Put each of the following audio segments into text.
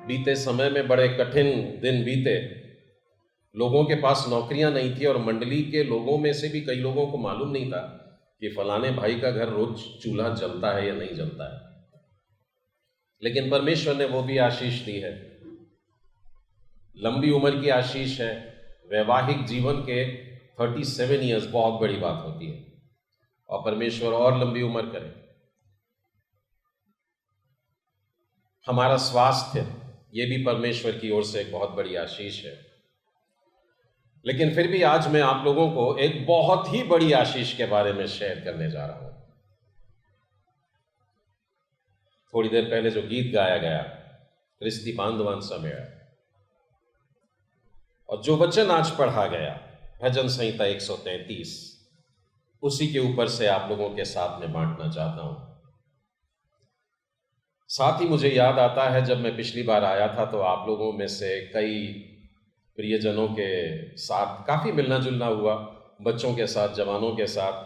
बीते समय में बड़े कठिन दिन बीते। लोगों के पास नौकरियां नहीं थी और मंडली के लोगों में से भी कई लोगों को मालूम नहीं था कि फलाने भाई का घर रोज चूल्हा जलता है या नहीं जलता है। लेकिन परमेश्वर ने वो भी आशीष दी है, लंबी उम्र की आशीष है। वैवाहिक जीवन के 37 ईयर्स बहुत बड़ी बात होती है, और परमेश्वर और लंबी उम्र करे। हमारा स्वास्थ्य, ये भी परमेश्वर की ओर से एक बहुत बड़ी आशीष है। लेकिन फिर भी आज मैं आप लोगों को एक बहुत ही बड़ी आशीष के बारे में शेयर करने जा रहा हूं। थोड़ी देर पहले जो गीत गाया गया, क्रिस्ती बांधवान समय, और जो वचन आज पढ़ा गया भजन संहिता 133, उसी के ऊपर से आप लोगों के साथ में बांटना चाहता हूं। साथ ही मुझे याद आता है जब मैं पिछली बार आया था तो आप लोगों में से कई प्रियजनों के साथ काफ़ी मिलना जुलना हुआ, बच्चों के साथ, जवानों के साथ,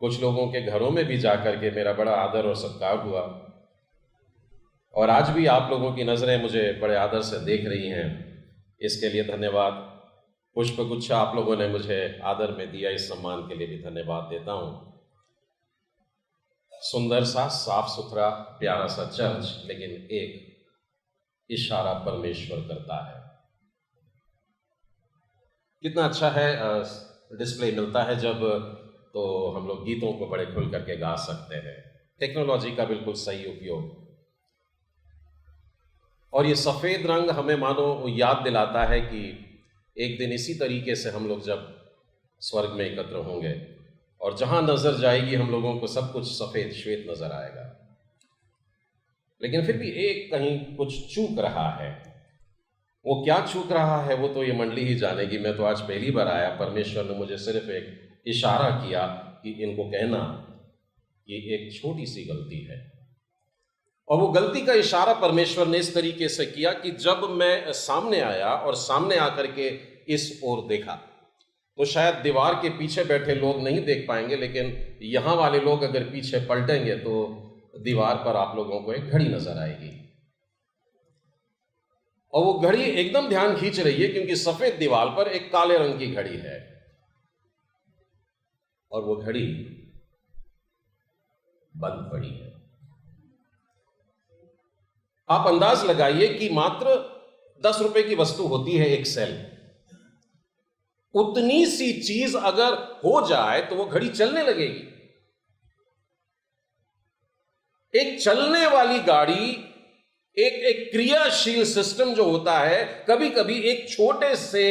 कुछ लोगों के घरों में भी जाकर के मेरा बड़ा आदर और सत्कार हुआ। और आज भी आप लोगों की नज़रें मुझे बड़े आदर से देख रही हैं, इसके लिए धन्यवाद। पुष्पगुच्छा आप लोगों ने मुझे आदर में दिया, इस सम्मान के लिए भी धन्यवाद देता हूँ। सुंदर सा, साफ सुथरा, प्यारा सा चर्च, लेकिन एक इशारा परमेश्वर करता है। कितना अच्छा है डिस्प्ले मिलता है जब तो हम लोग गीतों को बड़े खुल करके गा सकते हैं। टेक्नोलॉजी का बिल्कुल सही उपयोग। और ये सफ़ेद रंग हमें मानो याद दिलाता है कि एक दिन इसी तरीके से हम लोग जब स्वर्ग में एकत्र होंगे और जहां नजर जाएगी हम लोगों को सब कुछ सफ़ेद श्वेत नजर आएगा। लेकिन फिर भी एक कहीं कुछ चूक रहा है। वो क्या चूक रहा है वो तो ये मंडली ही जानेगी। मैं तो आज पहली बार आया, परमेश्वर ने मुझे सिर्फ एक इशारा किया कि इनको कहना कि एक छोटी सी गलती है। और वो गलती का इशारा परमेश्वर ने इस तरीके से किया कि जब मैं सामने आया और सामने आकर के इस ओर देखा तो शायद दीवार के पीछे बैठे लोग नहीं देख पाएंगे, लेकिन यहाँ वाले लोग अगर पीछे पलटेंगे तो दीवार पर आप लोगों को एक घड़ी नजर आएगी। और वो घड़ी एकदम ध्यान खींच रही है क्योंकि सफेद दीवार पर एक काले रंग की घड़ी है, और वो घड़ी बंद पड़ी है। आप अंदाज लगाइए कि मात्र 10 रुपए की वस्तु होती है एक सेल। उतनी सी चीज अगर हो जाए तो वो घड़ी चलने लगेगी। एक चलने वाली गाड़ी, एक क्रियाशील सिस्टम जो होता है, कभी कभी एक छोटे से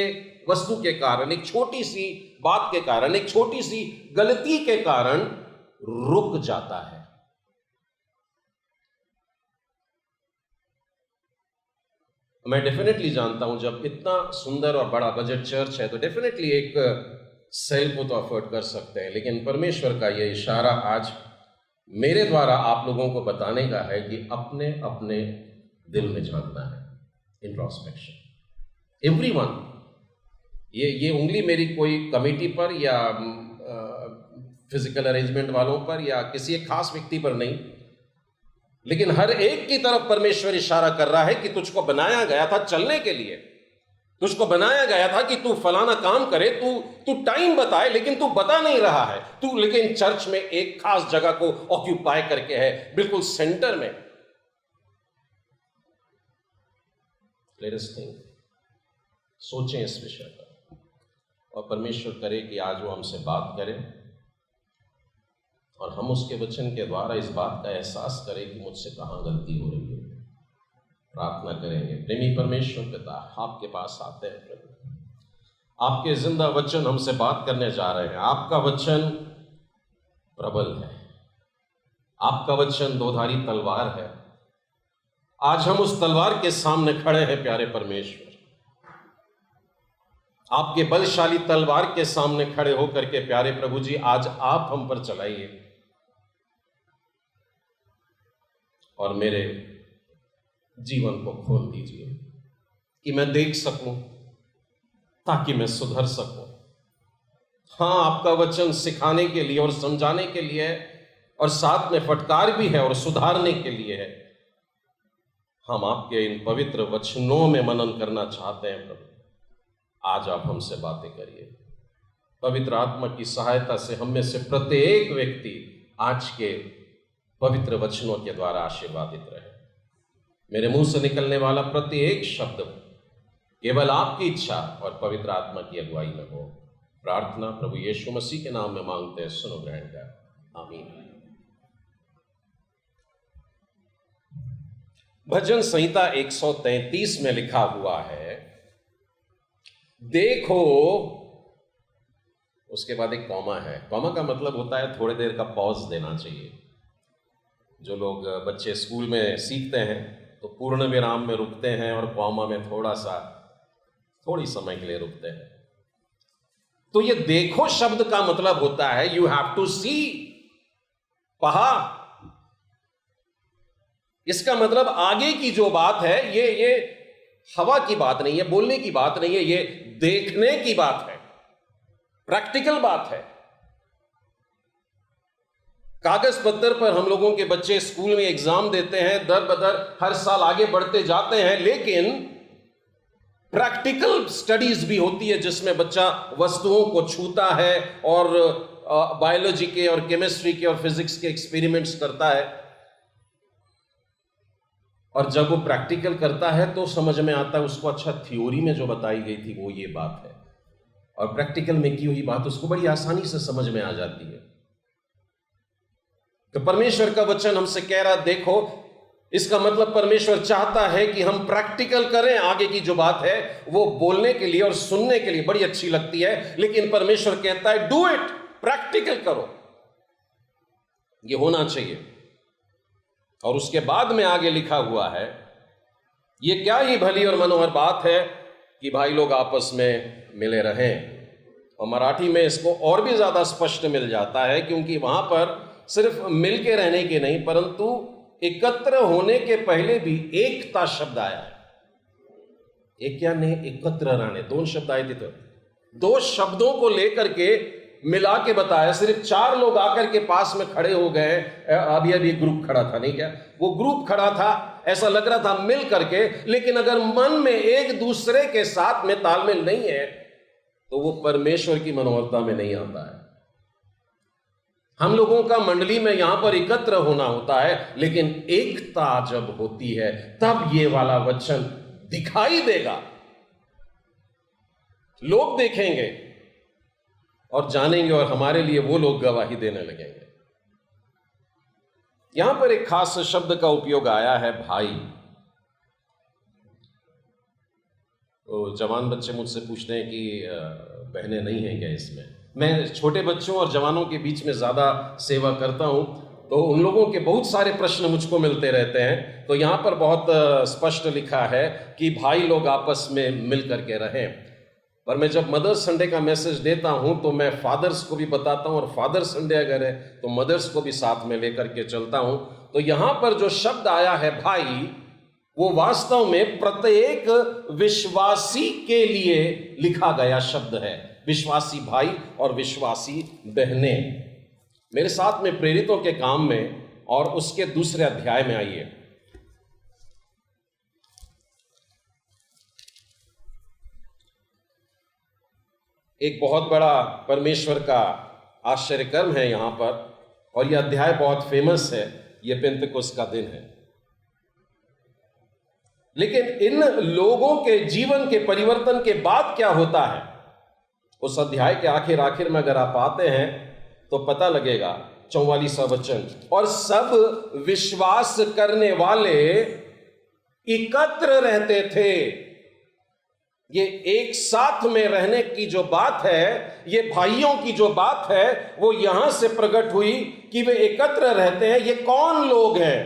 वस्तु के कारण, एक छोटी सी बात के कारण, एक छोटी सी गलती के कारण रुक जाता है। मैं डेफिनेटली जानता हूं जब इतना सुंदर और बड़ा बजट चर्च है तो डेफिनेटली एक सेल को तो अफोर्ड कर सकते हैं, लेकिन परमेश्वर का यह इशारा आज मेरे द्वारा आप लोगों को बताने का है कि अपने अपने दिल में झांकना है। Introspection, everyone. ये उंगली मेरी कोई कमेटी पर या फिजिकल अरेंजमेंट वालों पर या किसी एक खास व्यक्ति पर नहीं, लेकिन हर एक की तरफ परमेश्वर इशारा कर रहा है कि तुझको बनाया गया था चलने के लिए। तुझको बनाया गया था कि तू फलाना काम करे, तू टाइम बताए, लेकिन तू बता नहीं रहा है। तू लेकिन चर्च में एक खास जगह को ऑक्यूपाई करके है, बिल्कुल सेंटर में। लेट अस थिंक, सोचें इस विषय पर, और परमेश्वर करे कि आज वो हमसे बात करे और हम उसके वचन के द्वारा इस बात का एहसास करें कि मुझसे कहाँ गलती हो रही है। प्रार्थना करेंगे। प्रेमी परमेश्वर पिता, आपके पास आते हैं प्रभु, आपके जिंदा वचन हमसे बात करने जा रहे हैं। आपका वचन प्रबल है, आपका वचन दोधारी तलवार है। आज हम उस तलवार के सामने खड़े हैं प्यारे परमेश्वर, आपके बलशाली तलवार के सामने खड़े होकर के प्यारे प्रभु जी आज आप हम पर चलाइए और मेरे जीवन को खोल दीजिए कि मैं देख सकूं, ताकि मैं सुधर सकूं। हाँ, आपका वचन सिखाने के लिए और समझाने के लिए है, और साथ में फटकार भी है और सुधारने के लिए है। हम आपके इन पवित्र वचनों में मनन करना चाहते हैं प्रभु। आज आप हमसे बातें करिए। पवित्र आत्मा की सहायता से हम में से प्रत्येक व्यक्ति आज के पवित्र वचनों के द्वारा आशीर्वादित रहे। मेरे मुंह से निकलने वाला प्रत्येक शब्द केवल आपकी इच्छा और पवित्र आत्मा की अगुवाई में हो। प्रार्थना प्रभु यीशु मसीह के नाम में मांगते हैं, सुनो ग्रहण कर, आमीन। भजन संहिता 133 में लिखा हुआ है, देखो, उसके बाद एक कॉमा है। कॉमा का मतलब होता है थोड़ी देर का पॉज देना चाहिए। जो लोग बच्चे स्कूल में सीखते हैं तो पूर्ण विराम में रुकते हैं और कॉमा में थोड़ी समय के लिए रुकते हैं। तो ये देखो शब्द का मतलब होता है यू हैव टू सी, पहा। इसका मतलब आगे की जो बात है ये हवा की बात नहीं है, बोलने की बात नहीं है, ये देखने की बात है, प्रैक्टिकल बात है। कागज पत्तर पर हम लोगों के बच्चे स्कूल में एग्जाम देते हैं, दर बदर हर साल आगे बढ़ते जाते हैं, लेकिन प्रैक्टिकल स्टडीज भी होती है जिसमें बच्चा वस्तुओं को छूता है और बायोलॉजी के और केमिस्ट्री के और फिजिक्स के एक्सपेरिमेंट्स करता है। और जब वो प्रैक्टिकल करता है तो समझ में आता है उसको, अच्छा थ्योरी में जो बताई गई थी वो ये बात है, और प्रैक्टिकल में की हुई बात उसको बड़ी आसानी से समझ में आ जाती है। तो परमेश्वर का वचन हमसे कह रहा, देखो, इसका मतलब परमेश्वर चाहता है कि हम प्रैक्टिकल करें। आगे की जो बात है वो बोलने के लिए और सुनने के लिए बड़ी अच्छी लगती है, लेकिन परमेश्वर कहता है डू इट, प्रैक्टिकल करो, ये होना चाहिए। और उसके बाद में आगे लिखा हुआ है, ये क्या ही भली और मनोहर बात है कि भाई लोग आपस में मिले रहें। और मराठी में इसको और भी ज्यादा स्पष्ट मिल जाता है, क्योंकि वहां पर सिर्फ मिल के रहने के नहीं परंतु एकत्र होने के पहले भी एकता शब्द आया है। एक क्या नहीं, एकत्र रहने, दोनों शब्द आए थे। तो दो शब्दों को लेकर के मिला के बताया। सिर्फ 4 लोग आकर के पास में खड़े हो गए, अभी ग्रुप खड़ा था, नहीं क्या वो ग्रुप खड़ा था, ऐसा लग रहा था मिल करके, लेकिन अगर मन में एक दूसरे के साथ में तालमेल नहीं है तो वो परमेश्वर की मनोहरता में नहीं आता है। हम लोगों का मंडली में यहां पर एकत्र होना होता है, लेकिन एकता जब होती है तब ये वाला वचन दिखाई देगा। लोग देखेंगे और जानेंगे और हमारे लिए वो लोग गवाही देने लगेंगे। यहां पर एक खास शब्द का उपयोग आया है, भाई। तो जवान बच्चे मुझसे पूछते हैं कि बहनें नहीं हैं क्या इसमें। मैं छोटे बच्चों और जवानों के बीच में ज़्यादा सेवा करता हूं, तो उन लोगों के बहुत सारे प्रश्न मुझको मिलते रहते हैं। तो यहाँ पर बहुत स्पष्ट लिखा है कि भाई लोग आपस में मिल करके रहें। पर मैं जब मदर्स संडे का मैसेज देता हूँ तो मैं फादर्स को भी बताता हूँ, और फादर संडे अगर है तो मदर्स को भी साथ में लेकर के चलता हूँ। तो यहाँ पर जो शब्द आया है भाई, वो वास्तव में प्रत्येक विश्वासी के लिए लिखा गया शब्द है। विश्वासी भाई और विश्वासी बहनें। मेरे साथ में प्रेरितों के काम में और उसके दूसरे अध्याय में आइए। एक बहुत बड़ा परमेश्वर का आश्चर्य कर्म है यहां पर, और यह अध्याय बहुत फेमस है। यह पेंतेकोस्त का दिन है। लेकिन इन लोगों के जीवन के परिवर्तन के बाद क्या होता है, उस अध्याय के आखिर में अगर आप आते हैं तो पता लगेगा। 44वां वचन, और सब विश्वास करने वाले एकत्र रहते थे। ये एक साथ में रहने की जो बात है, ये भाइयों की जो बात है, वो यहां से प्रकट हुई कि वे एकत्र रहते हैं। ये कौन लोग हैं?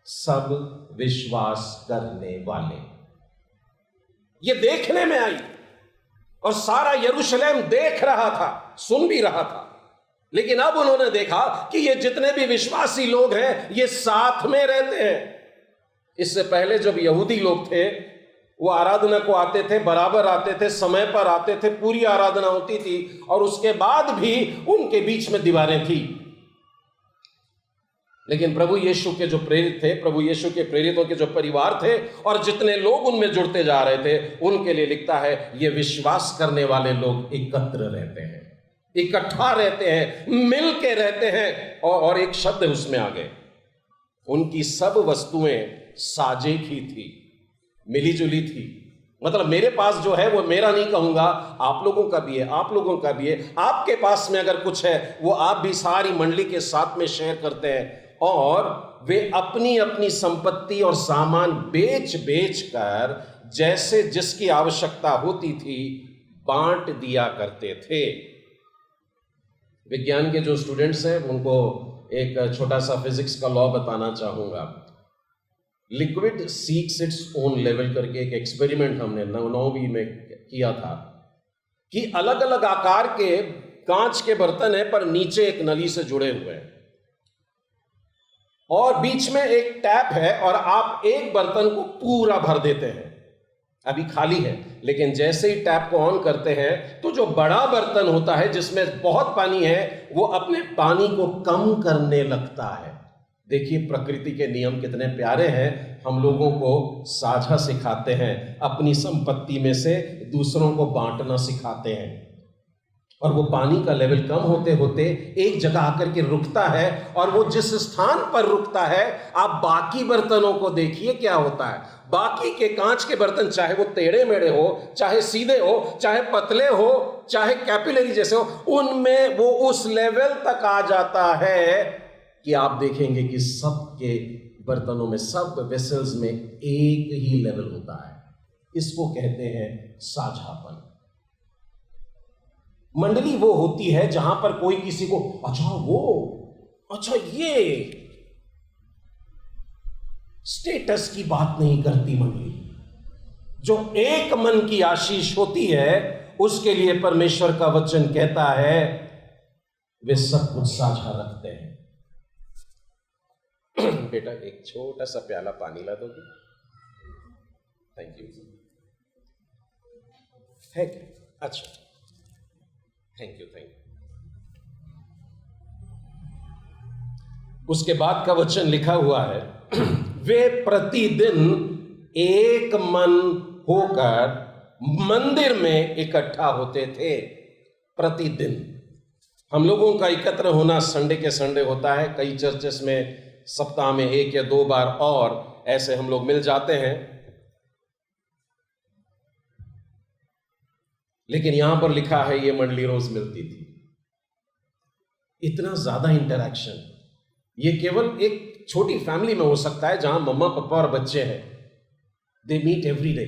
सब विश्वास करने वाले। ये देखने में आई और सारा यरूशलेम देख रहा था, सुन भी रहा था। लेकिन अब उन्होंने देखा कि ये जितने भी विश्वासी लोग हैं ये साथ में रहते हैं। इससे पहले जब यहूदी लोग थे वो आराधना को आते थे, बराबर आते थे, समय पर आते थे, पूरी आराधना होती थी, और उसके बाद भी उनके बीच में दीवारें थी। लेकिन प्रभु यीशु के जो प्रेरित थे, प्रभु यीशु के प्रेरितों के जो परिवार थे और जितने लोग उनमें जुड़ते जा रहे थे, उनके लिए लिखता है ये विश्वास करने वाले लोग एकत्र रहते हैं, इकट्ठा रहते हैं, मिल के रहते हैं। और एक शब्द उसमें आ गए, उनकी सब वस्तुएं साझे की थी, मिली जुली थी। मतलब मेरे पास जो है वो मेरा नहीं कहूंगा, आप लोगों का भी है, आप लोगों का भी है। आपके पास में अगर कुछ है वो आप भी सारी मंडली के साथ में शेयर करते हैं, और वे अपनी अपनी संपत्ति और सामान बेच बेच कर जैसे जिसकी आवश्यकता होती थी बांट दिया करते थे। विज्ञान के जो स्टूडेंट्स हैं उनको एक छोटा सा फिजिक्स का लॉ बताना चाहूंगा। Liquid seeks its own level करके एक एक्सपेरिमेंट हमने 9वीं में किया था कि अलग अलग आकार के कांच के बर्तन है पर नीचे एक नली से जुड़े हुए हैं और बीच में एक टैप है और आप एक बर्तन को पूरा भर देते हैं, अभी खाली है, लेकिन जैसे ही टैप को ऑन करते हैं तो जो बड़ा बर्तन होता है जिसमें बहुत पानी है वो अपने पानी को कम करने लगता है। देखिए प्रकृति के नियम कितने प्यारे हैं, हम लोगों को साझा सिखाते हैं, अपनी संपत्ति में से दूसरों को बांटना सिखाते हैं। और वो पानी का लेवल कम होते होते एक जगह आकर के रुकता है, और वो जिस स्थान पर रुकता है आप बाकी बर्तनों को देखिए क्या होता है। बाकी के कांच के बर्तन चाहे वो टेढ़े मेढ़े हो, चाहे सीधे हो, चाहे पतले हो, चाहे कैपिलरी जैसे हो, उनमें वो उस लेवल तक आ जाता है कि आप देखेंगे कि सब के बर्तनों में, सब वेसल्स में एक ही लेवल होता है। इसको कहते हैं साझापन। मंडली वो होती है जहां पर कोई किसी को अच्छा ये स्टेटस की बात नहीं करती। मंडली जो एक मन की आशीष होती है उसके लिए परमेश्वर का वचन कहता है वे सब कुछ साझा रखते हैं। बेटा एक छोटा सा प्याला पानी ला दोगे? Thank you. है क्या? अच्छा, थैंक यू। उसके बाद का वचन लिखा हुआ है वे प्रतिदिन एक मन होकर मंदिर में इकट्ठा होते थे। प्रतिदिन हम लोगों का एकत्र होना संडे के संडे होता है। कई चर्चेस में सप्ताह में 1 या 2 बार और ऐसे हम लोग मिल जाते हैं, लेकिन यहां पर लिखा है ये मंडली रोज मिलती थी। इतना ज्यादा इंटरैक्शन ये केवल एक छोटी फैमिली में हो सकता है जहां मम्मा पापा और बच्चे हैं। They meet every day.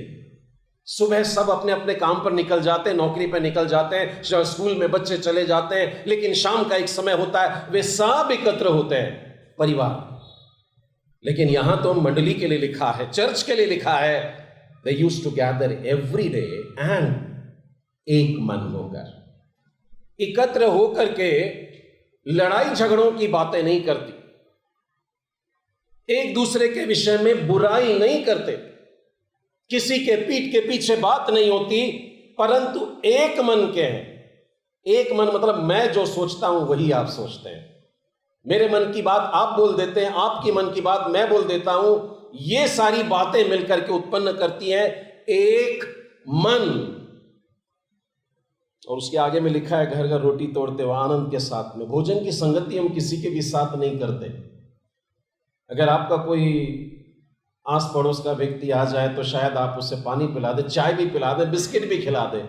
सुबह सब अपने अपने काम पर निकल जाते हैं, नौकरी पर निकल जाते हैं, स्कूल में बच्चे चले जाते हैं, लेकिन शाम का एक समय होता है वे सब एकत्र होते हैं, परिवार। लेकिन यहां तो मंडली के लिए लिखा है, चर्च के लिए लिखा है, they used to gather every day and एक मन होकर, एकत्र होकर के लड़ाई झगड़ों की बातें नहीं करती, एक दूसरे के विषय में बुराई नहीं करते, किसी के पीठ के पीछे बात नहीं होती, परंतु एक मन के हैं। एक मन मतलब मैं जो सोचता हूं वही आप सोचते हैं, मेरे मन की बात आप बोल देते हैं, आपकी मन की बात मैं बोल देता हूं। ये सारी बातें मिलकर के उत्पन्न करती हैं एक मन। और उसके आगे में लिखा है घर घर रोटी तोड़ते हुए आनंद के साथ में। भोजन की संगति हम किसी के भी साथ नहीं करते। अगर आपका कोई आस पड़ोस का व्यक्ति आ जाए तो शायद आप उसे पानी पिला दे, चाय भी पिला दे, बिस्किट भी खिला दे,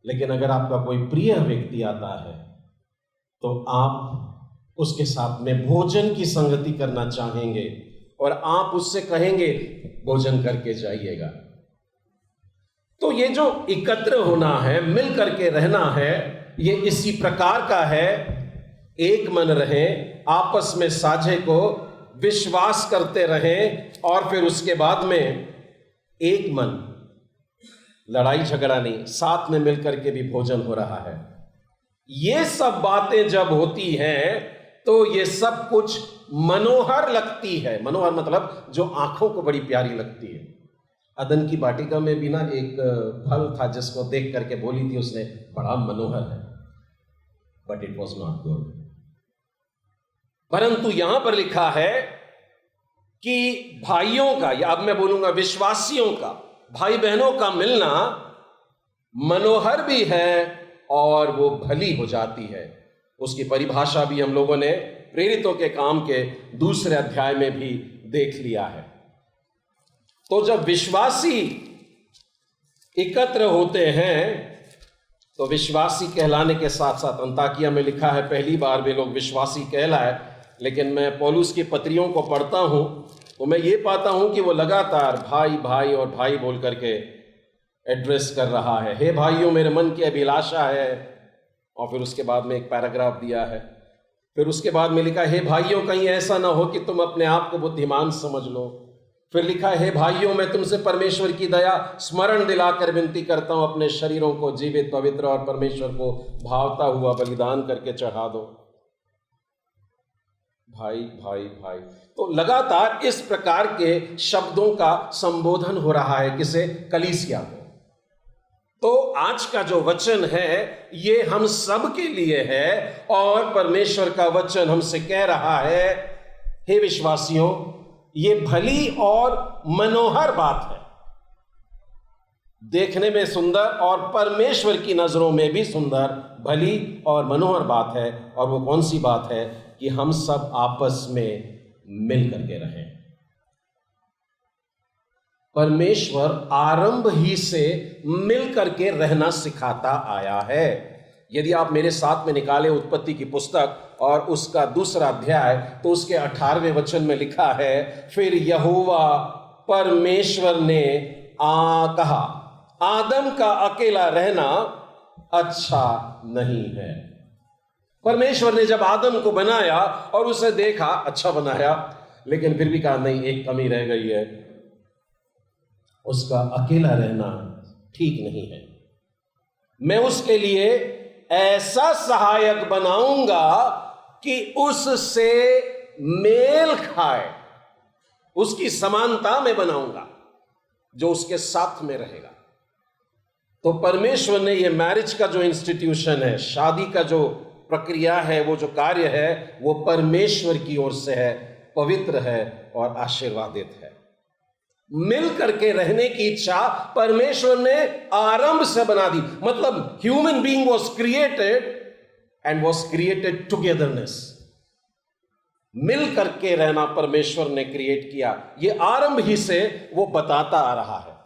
लेकिन अगर आपका कोई प्रिय व्यक्ति आता है तो आप उसके साथ में भोजन की संगति करना चाहेंगे और आप उससे कहेंगे भोजन करके जाइएगा। तो ये जो एकत्र होना है, मिल करके रहना है, ये इसी प्रकार का है। एक मन रहें, आपस में साझे को विश्वास करते रहें, और फिर उसके बाद में एक मन, लड़ाई झगड़ा नहीं, साथ में मिलकर के भी भोजन हो रहा है। ये सब बातें जब होती हैं तो ये सब कुछ मनोहर लगती है। मनोहर मतलब जो आंखों को बड़ी प्यारी लगती है। अदन की वाटिका में भी ना एक फल था जिसको देख करके बोली थी उसने बड़ा मनोहर है, but it was not good. परंतु यहां पर लिखा है कि भाइयों का, या अब मैं बोलूंगा विश्वासियों का, भाई बहनों का मिलना मनोहर भी है और वो भली हो जाती है। उसकी परिभाषा भी हम लोगों ने प्रेरितों के काम के 2 अध्याय में भी देख लिया है। तो जब विश्वासी एकत्र होते हैं तो विश्वासी कहलाने के साथ साथ, अंताकिया में लिखा है पहली बार वे लोग विश्वासी कहलाए, लेकिन मैं पौलुस की पत्रियों को पढ़ता हूं तो मैं ये पाता हूं कि वो लगातार भाई भाई और भाई बोल करके एड्रेस कर रहा है। हे भाइयों, मेरे मन की अभिलाषा है, और फिर उसके बाद में एक पैराग्राफ दिया है। फिर उसके बाद में लिखा, हे भाइयों, कहीं ऐसा ना हो कि तुम अपने आप को बुद्धिमान समझ लो। फिर लिखा, हे भाइयों, मैं तुमसे परमेश्वर की दया स्मरण दिलाकर विनती करता हूं, अपने शरीरों को जीवित, पवित्र और परमेश्वर को भावता हुआ बलिदान करके चढ़ा दो। भाई भाई भाई, तो लगातार इस प्रकार के शब्दों का संबोधन हो रहा है। किसे? कलीसिया को। तो आज का जो वचन है ये हम सब के लिए है, और परमेश्वर का वचन हमसे कह रहा है, हे विश्वासियों, ये भली और मनोहर बात है, देखने में सुंदर और परमेश्वर की नजरों में भी सुंदर, भली और मनोहर बात है। और वो कौन सी बात है? कि हम सब आपस में मिल करके रहें। परमेश्वर आरंभ ही से मिल करके रहना सिखाता आया है। यदि आप मेरे साथ में निकाले उत्पत्ति की पुस्तक और उसका 2 अध्याय, तो उसके 18वें वचन में लिखा है, फिर यहोवा परमेश्वर ने कहा, आदम का अकेला रहना अच्छा नहीं है। परमेश्वर ने जब आदम को बनाया और उसे देखा, अच्छा बनाया, लेकिन फिर भी कहा नहीं, एक कमी रह गई है, उसका अकेला रहना ठीक नहीं है। मैं उसके लिए ऐसा सहायक बनाऊंगा कि उससे मेल खाए, उसकी समानता में बनाऊंगा, जो उसके साथ में रहेगा। तो परमेश्वर ने यह मैरिज का जो इंस्टीट्यूशन है, शादी का जो प्रक्रिया है, वो जो कार्य है, वो परमेश्वर की ओर से है, पवित्र है और आशीर्वादित है। मिल करके रहने की इच्छा परमेश्वर ने आरंभ से बना दी। मतलब human being was created and was created togetherness. मिल करके रहना परमेश्वर ने क्रिएट किया, ये आरंभ ही से वो बताता आ रहा है।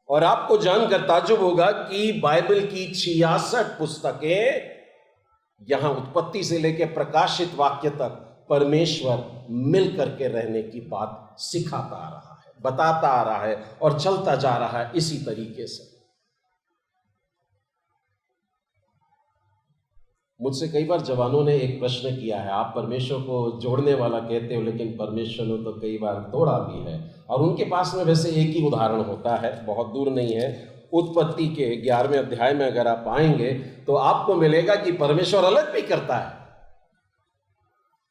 और आपको जानकर ताज्जुब होगा कि बाइबल की 66 पुस्तकें, यहां उत्पत्ति से लेकर प्रकाशित वाक्य तक, परमेश्वर मिल करके रहने की बात सिखाता आ रहा है, बताता आ रहा है और चलता जा रहा है इसी तरीके से। मुझसे कई बार जवानों ने एक प्रश्न किया है, आप परमेश्वर को जोड़ने वाला कहते हो, लेकिन परमेश्वर ने तो कई बार तोड़ा भी है। और उनके पास में वैसे एक ही उदाहरण होता है, बहुत दूर नहीं है। उत्पत्ति के 11वें अध्याय में अगर आप आएंगे तो आपको मिलेगा कि परमेश्वर अलग भी करता है,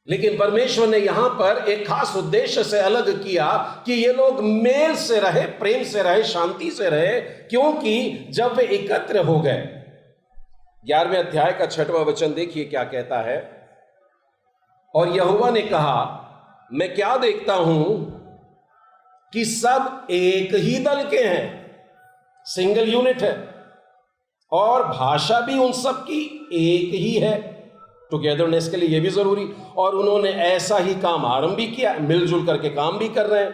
लेकिन परमेश्वर ने यहां पर एक खास उद्देश्य से अलग किया कि ये लोग मेल से रहे, प्रेम से रहे, शांति से रहे। क्योंकि जब वे एकत्र हो गए, 11वें अध्याय का 6वां वचन देखिए क्या कहता है। और यहोवा ने कहा, मैं क्या देखता हूं कि सब एक ही दल के हैं, सिंगल यूनिट है, और भाषा भी उन सब की एक ही है। टुगेदरनेस के लिए यह भी जरूरी। और उन्होंने ऐसा ही काम आरंभ भी किया, मिलजुल करके काम भी कर रहे हैं,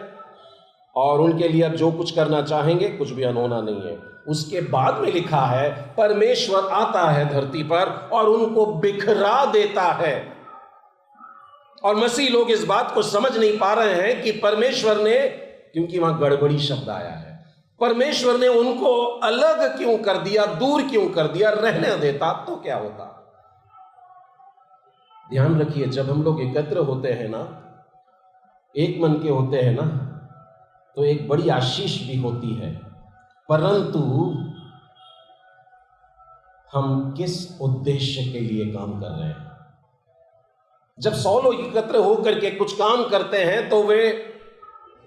और उनके लिए अब जो कुछ करना चाहेंगे कुछ भी अनहोना नहीं है। उसके बाद में लिखा है, परमेश्वर आता है धरती पर और उनको बिखरा देता है। और मसीह लोग इस बात को समझ नहीं पा रहे हैं कि परमेश्वर ने, क्योंकि वहां गड़बड़ी शब्द आया है, परमेश्वर ने उनको अलग क्यों कर दिया, दूर क्यों कर दिया। रहने देता तो क्या होता। ध्यान रखिए, जब हम लोग एकत्र होते हैं ना, एक मन के होते हैं ना, तो एक बड़ी आशीष भी होती है। परंतु हम किस उद्देश्य के लिए काम कर रहे हैं। जब 100 लोग एकत्र होकर के कुछ काम करते हैं तो वे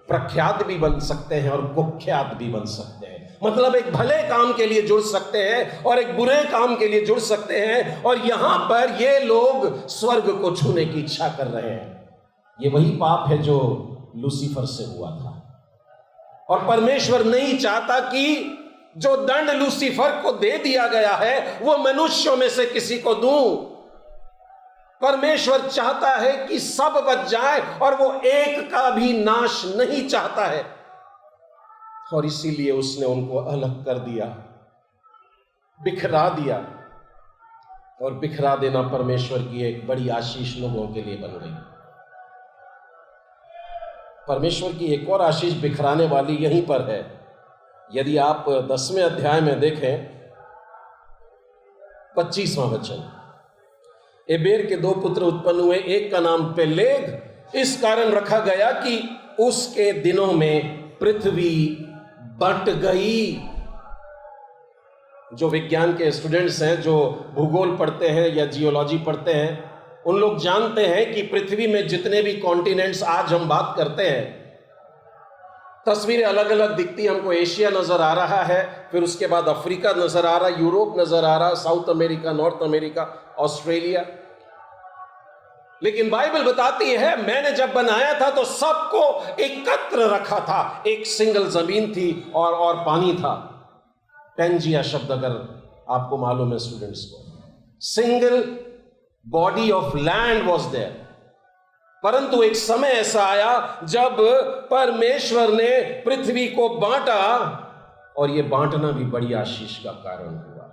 प्रख्यात भी बन सकते हैं और कुख्यात भी बन सकते हैं। मतलब एक भले काम के लिए जुड़ सकते हैं और एक बुरे काम के लिए जुड़ सकते हैं, और यहां पर ये लोग स्वर्ग को छूने की इच्छा कर रहे हैं। ये वही पाप है जो लूसीफर से हुआ था, और परमेश्वर नहीं चाहता कि जो दंड लूसीफर को दे दिया गया है वो मनुष्यों में से किसी को दूं। परमेश्वर चाहता है कि सब बच जाए, और वो एक का भी नाश नहीं चाहता है, और इसीलिए उसने उनको अलग कर दिया, बिखरा दिया। और बिखरा देना परमेश्वर की एक बड़ी आशीष लोगों के लिए बन गई। परमेश्वर की एक और आशीष बिखराने वाली यहीं पर है। यदि आप 10वें अध्याय में देखें 25वां वचन, एबेर के 2 पुत्र उत्पन्न हुए, एक का नाम पेलेग इस कारण रखा गया कि उसके दिनों में पृथ्वी बंट गई। जो विज्ञान के स्टूडेंट्स हैं, जो भूगोल पढ़ते हैं या जियोलॉजी पढ़ते हैं, उन लोग जानते हैं कि पृथ्वी में जितने भी कॉन्टिनेंट्स आज हम बात करते हैं, तस्वीरें अलग अलग दिखती हैं। हमको एशिया नजर आ रहा है, फिर उसके बाद अफ्रीका नजर आ रहा, यूरोप नजर आ रहा, south America, north America, Australia. लेकिन बाइबल बताती है मैंने जब बनाया था तो सबको एकत्र रखा था, एक सिंगल जमीन थी और पानी था। पेंजिया शब्द अगर आपको मालूम है स्टूडेंट्स को, single body of land was there. परंतु एक समय ऐसा आया जब परमेश्वर ने पृथ्वी को बांटा, और यह बांटना भी बड़ी आशीष का कारण हुआ।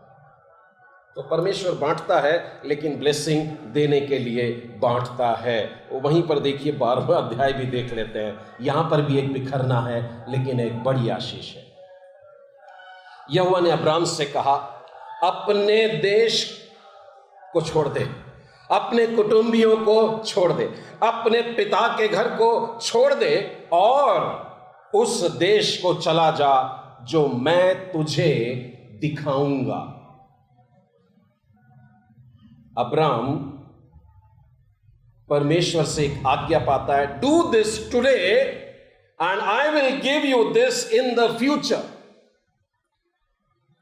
तो परमेश्वर बांटता है, लेकिन ब्लेसिंग देने के लिए बांटता है। वहीं पर देखिए 12वां अध्याय भी देख लेते हैं, यहां पर भी एक बिखरना है, लेकिन एक बड़ी आशीष है। यहोवा ने अब्राम से कहा, अपने देश को छोड़ दे, अपने कुटुंबियों को छोड़ दे, अपने पिता के घर को छोड़ दे, और उस देश को चला जा जो मैं तुझे दिखाऊंगा। अब्राम परमेश्वर से एक आज्ञा पाता है, do this today and I will give you this in the future.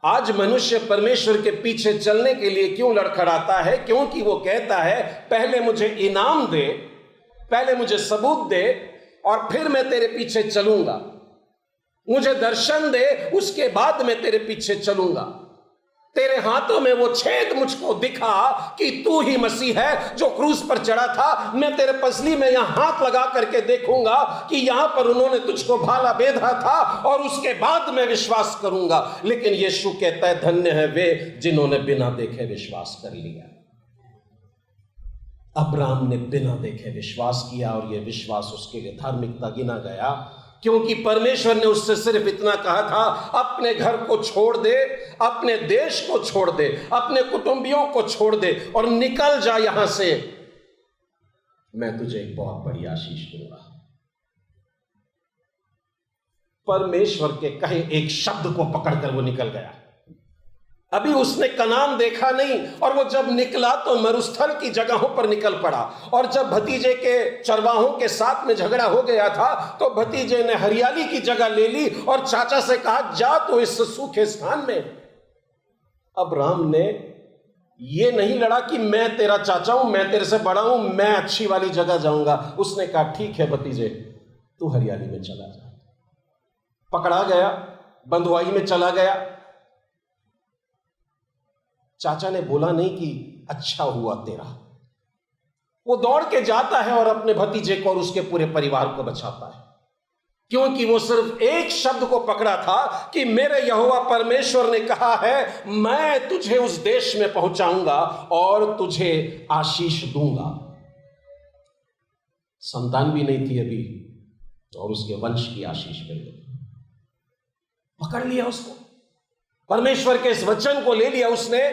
आज मनुष्य परमेश्वर के पीछे चलने के लिए क्यों लड़खड़ाता है? क्योंकि वो कहता है पहले मुझे इनाम दे, पहले मुझे सबूत दे, और फिर मैं तेरे पीछे चलूंगा। मुझे दर्शन दे, उसके बाद मैं तेरे पीछे चलूंगा। तेरे हाथों में वो छेद मुझको दिखा कि तू ही मसीह है जो क्रूस पर चढ़ा था। मैं तेरे पसली में यहां हाथ लगा करके देखूंगा कि यहां पर उन्होंने तुझको भाला बेधा था, और उसके बाद मैं विश्वास करूंगा। लेकिन यीशु कहता है धन्य है वे जिन्होंने बिना देखे विश्वास कर लिया। अब्राहम ने बिना देखे विश्वास किया, और यह विश्वास उसके लिए धार्मिकता गिना गया, क्योंकि परमेश्वर ने उससे सिर्फ इतना कहा था, अपने घर को छोड़ दे, अपने देश को छोड़ दे, अपने कुटुंबियों को छोड़ दे, और निकल जा यहां से, मैं तुझे एक बहुत बड़ी आशीष दूंगा। परमेश्वर के कहे एक शब्द को पकड़कर वो निकल गया। अभी उसने कनान देखा नहीं, और वो जब निकला तो मरुस्थल की जगहों पर निकल पड़ा। और जब भतीजे के चरवाहों के साथ में झगड़ा हो गया था तो भतीजे ने हरियाली की जगह ले ली और चाचा से कहा जा तो इस सूखे स्थान में। अब्राहम ने ये नहीं लड़ा कि मैं तेरा चाचा हूं, मैं तेरे से बड़ा हूं, मैं अच्छी वाली जगह जाऊंगा। उसने कहा ठीक है भतीजे, तू हरियाली में चला जा। पकड़ा गया, बंधुआई में चला गया। चाचा ने बोला नहीं कि अच्छा हुआ तेरा। वो दौड़ के जाता है और अपने भतीजे को और उसके पूरे परिवार को बचाता है, क्योंकि वो सिर्फ एक शब्द को पकड़ा था कि मेरे यहोवा परमेश्वर ने कहा है मैं तुझे उस देश में पहुंचाऊंगा और तुझे आशीष दूंगा। संतान भी नहीं थी अभी, और उसके वंश की आशीष मिल गई। पकड़ लिया उसको, परमेश्वर के इस वचन को ले लिया उसने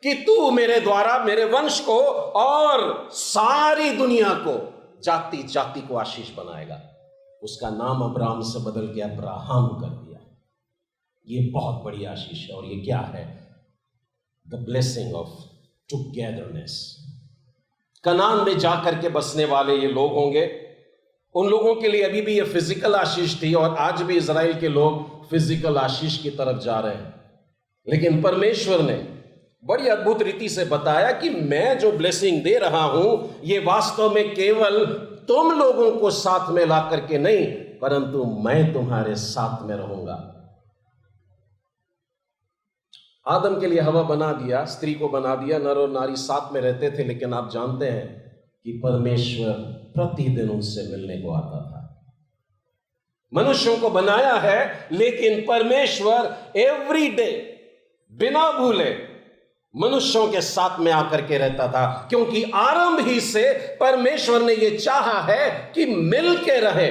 कि तू मेरे द्वारा मेरे वंश को और सारी दुनिया को, जाति जाति को आशीष बनाएगा। उसका नाम अब्राहम से बदल के अब्राहम कर दिया। ये बहुत बड़ी आशीष है। और ये क्या है? The blessing of togetherness. Kanan में जाकर के बसने वाले ये लोग होंगे, उन लोगों के लिए अभी भी ये फिजिकल आशीष थी, और आज भी इजराइल के लोग फिजिकल आशीष की तरफ जा रहे हैं। लेकिन परमेश्वर ने बड़ी अद्भुत रीति से बताया कि मैं जो ब्लेसिंग दे रहा हूं, ये वास्तव में केवल तुम लोगों को साथ में ला करके नहीं, परंतु मैं तुम्हारे साथ में रहूंगा। आदम के लिए हवा बना दिया, स्त्री को बना दिया, नर और नारी साथ में रहते थे, लेकिन आप जानते हैं कि परमेश्वर प्रतिदिन उनसे मिलने को आता था। मनुष्यों को बनाया है, लेकिन परमेश्वर एवरी डे बिना भूले मनुष्यों के साथ में आकर के रहता था, क्योंकि आरंभ ही से परमेश्वर ने यह चाहा है कि मिल के रहे।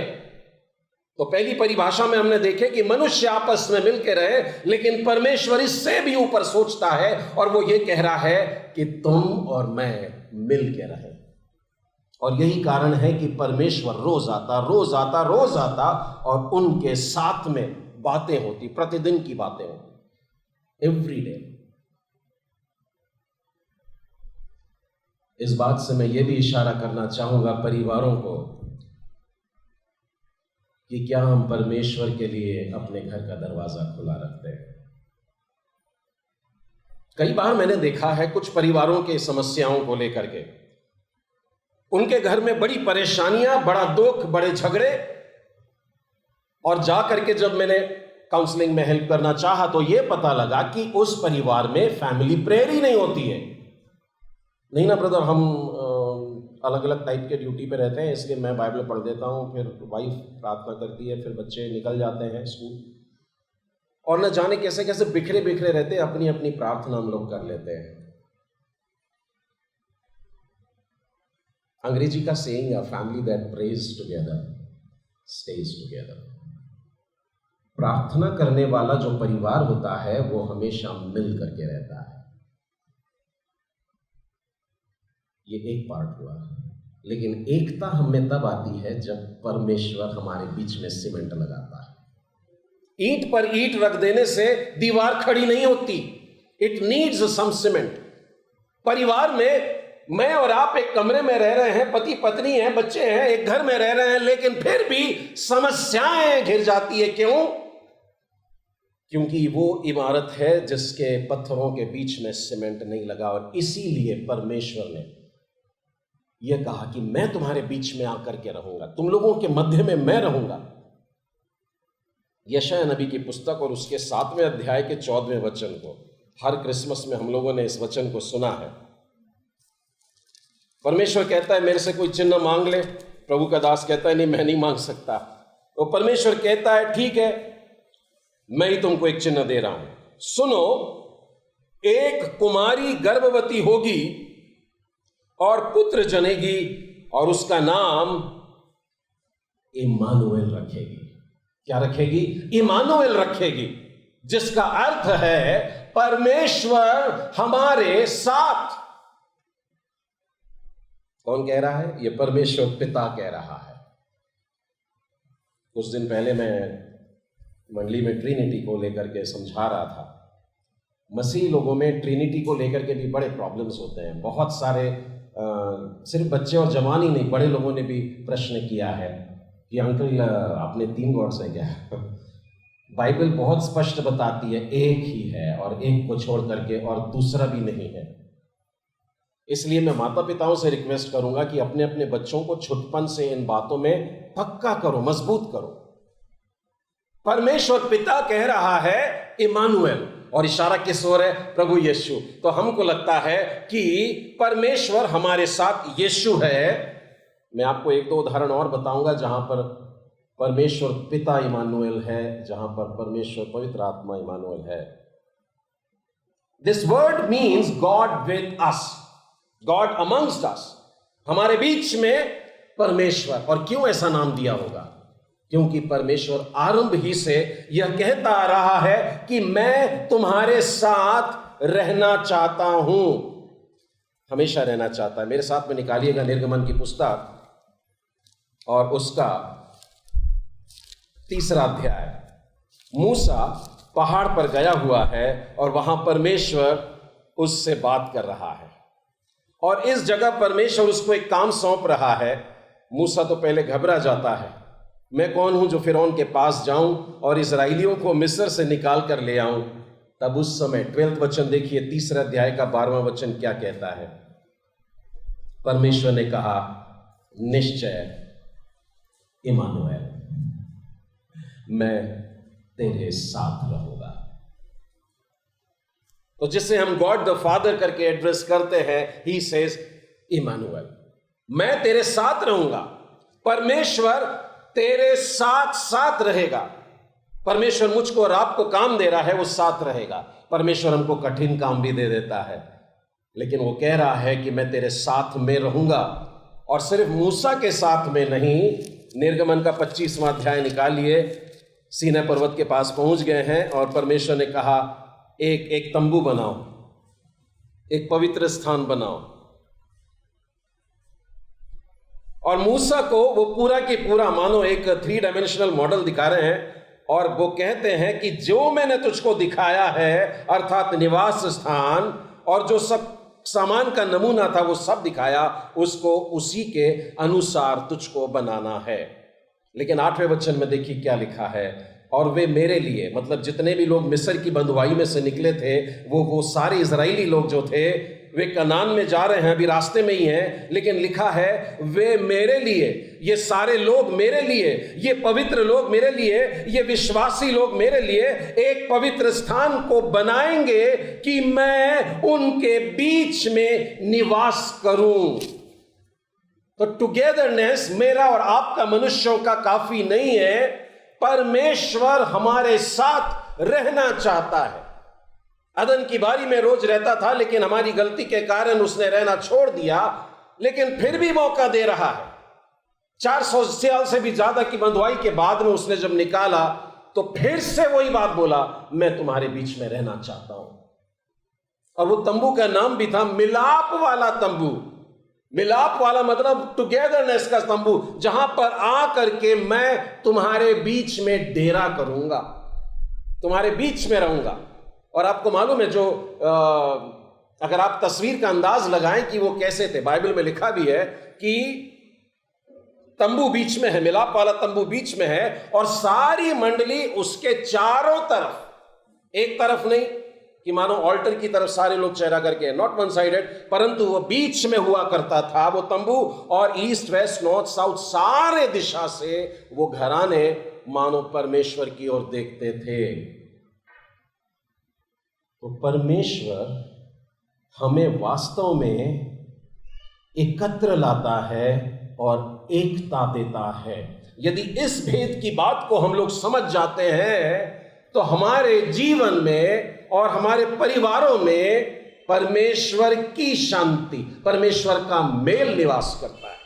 तो पहली परिभाषा में हमने देखे कि मनुष्य आपस में मिल के रहे, लेकिन परमेश्वर इससे भी ऊपर सोचता है, और वो ये कह रहा है कि तुम और मैं मिल के रहे। और यही कारण है कि परमेश्वर रोज आता और उनके साथ में बातें होती, प्रतिदिन की बातें होती, एवरी डे। इस बात से मैं ये भी इशारा करना चाहूंगा परिवारों को कि क्या हम परमेश्वर के लिए अपने घर का दरवाजा खुला रखते हैं। कई बार मैंने देखा है कुछ परिवारों के समस्याओं को लेकर के, उनके घर में बड़ी परेशानियां, बड़ा दुख, बड़े झगड़े, और जा करके जब मैंने काउंसलिंग में हेल्प करना चाहा तो यह पता लगा कि उस परिवार में फैमिली प्रेयर ही नहीं होती है। नहीं ना ब्रदर, हम अलग अलग टाइप के ड्यूटी पे रहते हैं, इसलिए मैं बाइबल पढ़ देता हूँ, फिर वाइफ प्रार्थना करती है, फिर बच्चे निकल जाते हैं स्कूल, और न जाने कैसे कैसे बिखरे बिखरे रहते हैं, अपनी अपनी प्रार्थना हम लोग कर लेते हैं। अंग्रेजी का सेइंग है, family that praise together stage together. प्रार्थना करने वाला जो परिवार होता है वो हमेशा मिल करके रहता है। ये एक पार्ट हुआ, लेकिन एकता हमें तब आती है जब परमेश्वर हमारे बीच में सीमेंट लगाता है। ईंट पर ईंट रख देने से दीवार खड़ी नहीं होती, इट नीड्स सम सीमेंट। परिवार में मैं और आप एक कमरे में रह रहे हैं, पति पत्नी हैं, बच्चे हैं, एक घर में रह रहे हैं, लेकिन फिर भी समस्याएं घिर जाती है। क्यों? क्योंकि वो इमारत है जिसके पत्थरों के बीच में सीमेंट नहीं लगा। और इसीलिए परमेश्वर ने यह कहा कि मैं तुम्हारे बीच में आकर के रहूंगा, तुम लोगों के मध्य में मैं रहूंगा। यशायाह नबी की पुस्तक और उसके 7वें अध्याय के 14वें वचन को हर क्रिसमस में हम लोगों ने इस वचन को सुना है। परमेश्वर कहता है मेरे से कोई चिन्ह मांग ले। प्रभु का दास कहता है नहीं, मैं नहीं मांग सकता। तो परमेश्वर कहता है ठीक है, मैं ही तुमको एक चिन्ह दे रहा हूं। सुनो, एक कुमारी गर्भवती होगी और पुत्र जनेगी और उसका नाम इमानुएल रखेगी। क्या रखेगी? इमानुएल रखेगी, जिसका अर्थ है परमेश्वर हमारे साथ। कौन कह रहा है? यह परमेश्वर पिता कह रहा है। कुछ दिन पहले मैं मंडली में ट्रिनिटी को लेकर के समझा रहा था। मसीह लोगों में ट्रिनिटी को लेकर के भी बड़े प्रॉब्लम्स होते हैं। बहुत सारे सिर्फ बच्चे और जवान ही नहीं, बड़े लोगों ने भी प्रश्न किया है कि अंकल आपने 3 गॉड्स हैं क्या? बाइबल बहुत स्पष्ट बताती है एक ही है, और एक को छोड़ करके और दूसरा भी नहीं है। इसलिए मैं माता पिताओं से रिक्वेस्ट करूंगा कि अपने अपने बच्चों को छुटपन से इन बातों में पक्का करो, मजबूत करो। परमेश्वर पिता कह रहा है इमानुएल, और इशारा किस ओर है? प्रभु यीशु। तो हमको लगता है कि परमेश्वर हमारे साथ यीशु है। मैं आपको 1-2 उदाहरण और बताऊंगा जहां पर परमेश्वर पिता इमानुएल है, जहां पर परमेश्वर पवित्र आत्मा इमानुएल है। This word means God with us, God amongst अस, हमारे बीच में परमेश्वर। और क्यों ऐसा नाम दिया होगा? क्योंकि परमेश्वर आरंभ ही से यह कहता आ रहा है कि मैं तुम्हारे साथ रहना चाहता हूं, हमेशा रहना चाहता है। मेरे साथ में निकालिएगा निर्गमन की पुस्तक और उसका 3रा अध्याय। मूसा पहाड़ पर गया हुआ है और वहां परमेश्वर उससे बात कर रहा है, और इस जगह परमेश्वर उसको एक काम सौंप रहा है। मूसा तो पहले घबरा जाता है, मैं कौन हूं जो फिरौन के पास जाऊं और इजराइलियों को मिस्र से निकाल कर ले आऊं। तब उस समय 12वें वचन देखिए, 3 अध्याय का 12वां वचन क्या कहता है। परमेश्वर ने कहा, निश्चय इमानुएल, मैं तेरे साथ रहूंगा। तो जिसे हम गॉड द फादर करके एड्रेस करते हैं, ही सेज इमानुएल, मैं तेरे साथ रहूंगा। परमेश्वर तेरे साथ साथ रहेगा। परमेश्वर मुझको और आपको काम दे रहा है, वो साथ रहेगा। परमेश्वर हमको कठिन काम भी दे देता है, लेकिन वो कह रहा है कि मैं तेरे साथ में रहूंगा। और सिर्फ मूसा के साथ में नहीं, निर्गमन का 25वां अध्याय निकालिए, सीनै पर्वत के पास पहुंच गए हैं और परमेश्वर ने कहा, एक तंबू बनाओ, एक पवित्र स्थान बनाओ। और मूसा को वो पूरा की पूरा मानो एक 3 डायमेंशनल मॉडल दिखा रहे हैं, और वो कहते हैं कि जो मैंने तुझको दिखाया है, अर्थात निवास स्थान और जो सब सामान का नमूना था, वो सब दिखाया, उसको उसी के अनुसार तुझको बनाना है। लेकिन 8वें वचन में देखिए क्या लिखा है, और वे मेरे लिए, मतलब जितने भी लोग मिस्र की बंधुआई में से निकले थे, वो सारे इजराइली लोग जो थे, वे कनान में जा रहे हैं, अभी रास्ते में ही हैं, लेकिन लिखा है वे मेरे लिए, ये सारे लोग मेरे लिए, ये पवित्र लोग मेरे लिए, ये विश्वासी लोग मेरे लिए एक पवित्र स्थान को बनाएंगे कि मैं उनके बीच में निवास करूं। तो टुगेदरनेस मेरा और आपका, मनुष्यों का काफी नहीं है। परमेश्वर हमारे साथ रहना चाहता है। अदन की बारी में रोज रहता था, लेकिन हमारी गलती के कारण उसने रहना छोड़ दिया, लेकिन फिर भी मौका दे रहा है। 400 साल से भी ज्यादा की बंधुआई के बाद में उसने जब निकाला, तो फिर से वही बात बोला, मैं तुम्हारे बीच में रहना चाहता हूं। और वो तंबू का नाम भी था मिलाप वाला तंबू। मिलाप वाला मतलब टुगेदरनेस का तंबू, जहां पर आ करके मैं तुम्हारे बीच में डेरा करूंगा, तुम्हारे बीच में रहूंगा। और आपको मालूम है, जो अगर आप तस्वीर का अंदाज लगाएं कि वो कैसे थे, बाइबल में लिखा भी है कि तंबू बीच में है, मिलाप वाला तंबू बीच में है, और सारी मंडली उसके चारों तरफ, एक तरफ नहीं कि मानो ऑल्टर की तरफ सारे लोग चेहरा करके, नॉट वन साइडेड, परंतु वो बीच में हुआ करता था वो तंबू। और ईस्ट वेस्ट नॉर्थ साउथ सारे दिशा से वो घराने मानो परमेश्वर की ओर देखते थे। तो परमेश्वर हमें वास्तव में एकत्र लाता है और एकता देता है। यदि इस भेद की बात को हम लोग समझ जाते हैं, तो हमारे जीवन में और हमारे परिवारों में परमेश्वर की शांति, परमेश्वर का मेल निवास करता है।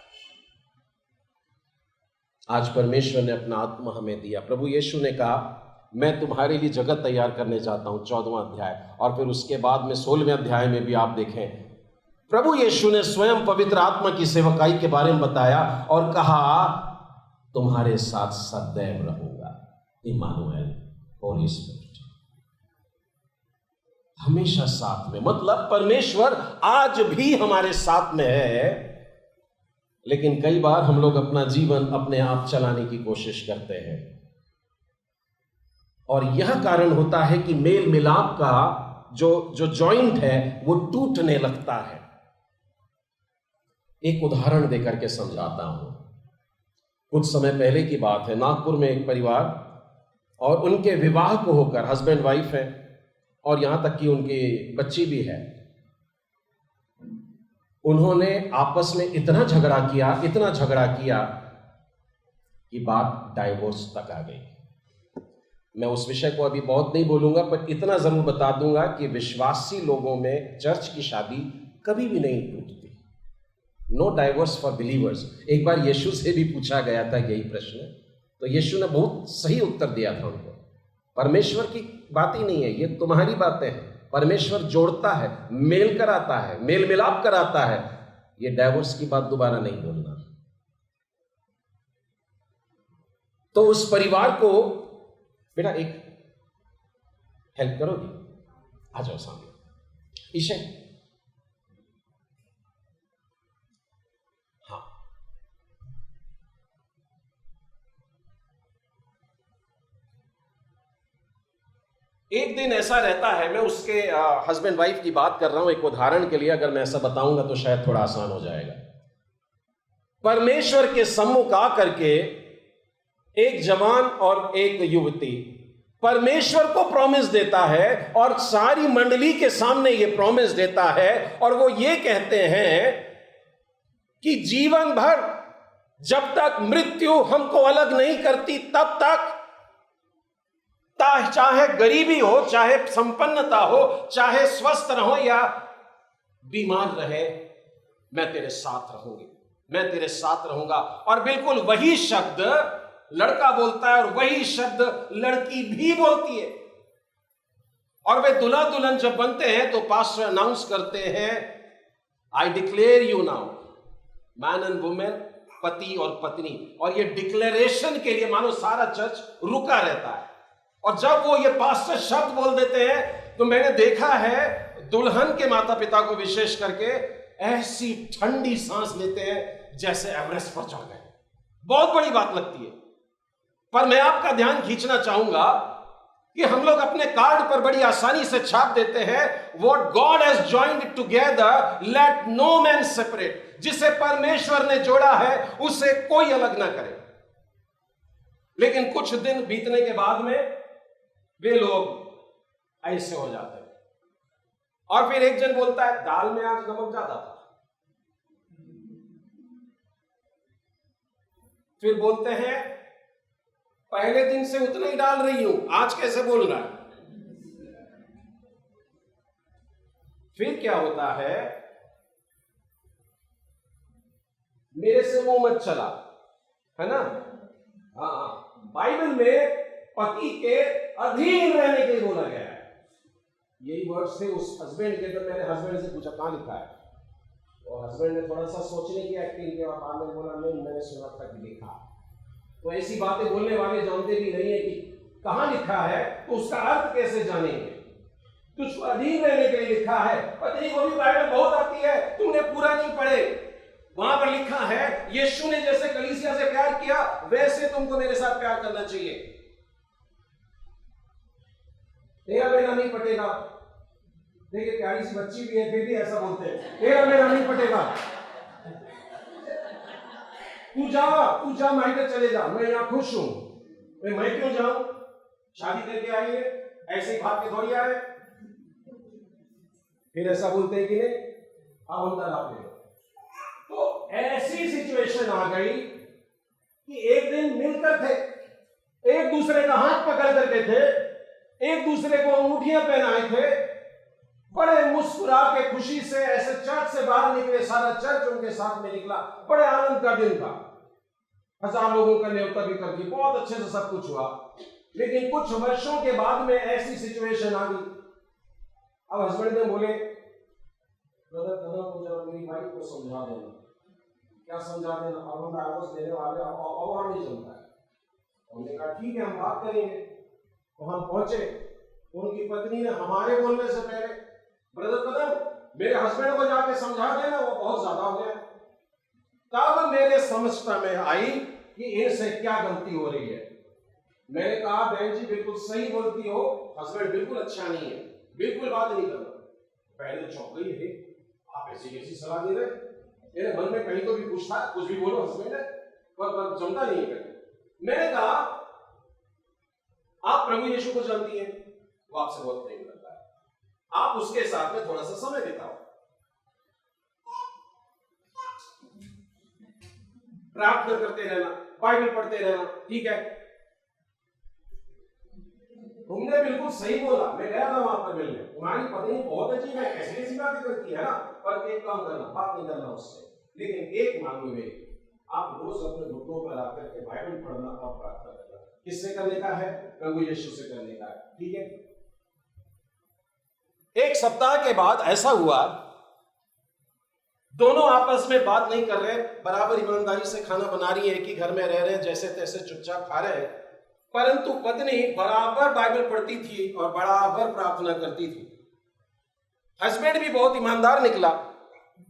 आज परमेश्वर ने अपना आत्मा हमें दिया। प्रभु यीशु ने कहा, मैं तुम्हारे लिए जगह तैयार करने जाता हूं, 14वां अध्याय। और फिर उसके बाद में 16वें अध्याय में भी आप देखें, प्रभु यीशु ने स्वयं पवित्र आत्मा की सेवकाई के बारे में बताया और कहा, तुम्हारे साथ सदैव रहूंगा। इमानुएल, होली स्पिरिट, हमेशा साथ में। मतलब परमेश्वर आज भी हमारे साथ में है, लेकिन कई बार हम लोग अपना जीवन अपने आप चलाने की कोशिश करते हैं, और यह कारण होता है कि मेल मिलाप का जो जॉइंट है वो टूटने लगता है। एक उदाहरण देकर के समझाता हूं। कुछ समय पहले की बात है, नागपुर में एक परिवार, और उनके विवाह को होकर, हस्बैंड वाइफ है और यहां तक कि उनकी बच्ची भी है, उन्होंने आपस में इतना झगड़ा किया कि बात डाइवोर्स तक आ गई। मैं उस विषय को अभी बहुत नहीं बोलूंगा, पर इतना जरूर बता दूंगा कि विश्वासी लोगों में चर्च की शादी कभी भी नहीं टूटती। No divorce for believers. एक बार यीशु से भी पूछा गया था यही प्रश्न, तो यीशु ने बहुत सही उत्तर दिया था उनको, परमेश्वर की बात ही नहीं है, ये तुम्हारी बातें हैं। परमेश्वर जोड़ता है, मेल कराता है, मेल मिलाप कराता है। ये डाइवोर्स की बात दोबारा नहीं बोलना। तो उस परिवार को, बेटा एक हेल्प करोगी, आ जाओ सामने। ईशा, हाँ, एक दिन ऐसा रहता है, मैं उसके हस्बैंड वाइफ की बात कर रहा हूं, एक उदाहरण के लिए अगर मैं ऐसा बताऊंगा तो शायद थोड़ा आसान हो जाएगा। परमेश्वर के सम्मुख आकर के एक जवान और एक युवती परमेश्वर को प्रॉमिस देता है और सारी मंडली के सामने ये प्रॉमिस देता है, और वो ये कहते हैं कि जीवन भर जब तक मृत्यु हमको अलग नहीं करती तब तक, चाहे गरीबी हो, चाहे संपन्नता हो, चाहे स्वस्थ रहो या बीमार रहे, मैं तेरे साथ रहूंगी, मैं तेरे साथ रहूंगा। और बिल्कुल वही शब्द लड़का बोलता है और वही शब्द लड़की भी बोलती है। और वे दुल्हा दुल्हन जब बनते हैं तो पास्टर अनाउंस करते हैं, I declare you now man and women, पति और पत्नी। और ये डिक्लेरेशन के लिए मानो सारा चर्च रुका रहता है। और जब वो ये पास्टर शब्द बोल देते हैं तो मैंने देखा है दुल्हन के माता पिता को विशेष करके ऐसी ठंडी सांस लेते हैं जैसे एवरेस्ट पर चढ़ गए। बहुत बड़ी बात लगती है। पर मैं आपका ध्यान खींचना चाहूंगा कि हम लोग अपने कार्ड पर बड़ी आसानी से छाप देते हैं, what God has joined together let no man separate. जिसे परमेश्वर ने जोड़ा है उसे कोई अलग ना करे। लेकिन कुछ दिन बीतने के बाद में वे लोग ऐसे हो जाते हैं। और फिर एक जन बोलता है, दाल में आज नमक ज्यादा था। फिर बोलते हैं, पहले दिन से उतना ही डाल रही हूं, आज कैसे बोल रहा है। फिर क्या होता है, मेरे से मुंह मत चला, है ना। हाँ, बाइबल में पति के अधीन रहने के लिए बोला गया है। यही वर्ड्स थे उस हस्बैंड के। जब मैंने हस्बैंड से पूछा कहां लिखा है, और हस्बैंड ने थोड़ा सा सोचने की एक्टिंग किया और बाद में बोला, नहीं मैंने सुना था कि लिखा। तो ऐसी बातें बोलने वाले जानते भी नहीं है कि कहां लिखा है तो उसका अर्थ कैसे जानेंगे। तुझको अधीन रहने के लिए लिखा है। पत्नी को भी बाइबल बहुत आती है, तुमने पूरा नहीं पढ़े। वहां पर लिखा है, यीशु ने जैसे कलीसिया से प्यार किया वैसे तुमको मेरे साथ प्यार करना चाहिए। तेरा मेरा नहीं पटेगा। देखिए प्यारी सी बच्ची भी है, फिर भी ऐसा बोलते हैं, तेरा मेरा नहीं पटेगा। तू जा मायके चले जा, मैं यहां खुश हूं। मैं क्यों जाऊं, शादी करके आई है, ऐसे ही भाग के थोड़ी आए। फिर ऐसा बोलते हैं कि नहीं, अब हम तलाक ले लो। तो ऐसी सिचुएशन आ गई कि एक दिन मिलकर थे, एक दूसरे का हाथ पकड़ करके थे, एक दूसरे को अंगूठियां पहनाए थे, बड़े मुस्कुरा के खुशी से ऐसे चर्च से बाहर निकले। सारा चर्च उनके साथ में निकला। बड़े आनंद का दिन था। 1000 लोगों का न्योता भी कर दी, बहुत अच्छे से सब कुछ हुआ। लेकिन कुछ वर्षों के बाद में ऐसी सिचुएशन आ गई। अब हस्बैंड ने बोले, ब्रदर मेरी वाइफ को समझा देना। क्या समझा देना, अब हम डाइवोर्स देने वाले, और नहीं चलता है। उन्होंने कहा ठीक है, हम बात करेंगे। तो हम पहुंचे, उनकी पत्नी ने हमारे बोलने से पहले, ब्रदर मेरे हस्बैंड को जाके समझा देना, वो बहुत ज्यादा हो गया। तब मेरे समझता में आई कि इनसे क्या गलती हो रही है। मैंने कहा, बहन जी बिल्कुल सही बोलती हो, हस्बैंड बिल्कुल अच्छा नहीं है, बिल्कुल बात नहीं करना। पहले तो चौंक गई है, आप ऐसी कैसी सलाह दे रहे। मेरे मन में कहीं तो भी कुछ था, कुछ भी बोलो हस्बैंड है, पर जमता नहीं है। मैंने कहा, आप प्रभु यीशु को जानती हैं, वो आपसे बहुत प्रेम करता है, आप उसके साथ में थोड़ा सा समय बिताओ, प्रार्थना करते रहना, बाइबल पढ़ते रहना, ठीक है। तुमने बिल्कुल सही बोला, मैं गया था वहां पर मिलने, तुम्हारी पत्नी बहुत अच्छी है, कैसी कैसी बातें करती है ना, पर एक काम करना, बात नहीं करना उससे, लेकिन एक मांगी मेरी, आप रोज अपने घुटनों पर आकर के बाइबल पढ़ना और प्रार्थना करना। किससे करने का है, प्रभु यीशु से करने का है, ठीक है। एक सप्ताह के बाद ऐसा हुआ, दोनों आपस में बात नहीं कर रहे, बराबर ईमानदारी से खाना बना रही है, एक ही घर में रह रहे हैं, जैसे तैसे चुपचाप खा रहे हैं, परंतु पत्नी बराबर बाइबल पढ़ती थी और बराबर प्रार्थना करती थी। हस्बैंड भी बहुत ईमानदार निकला।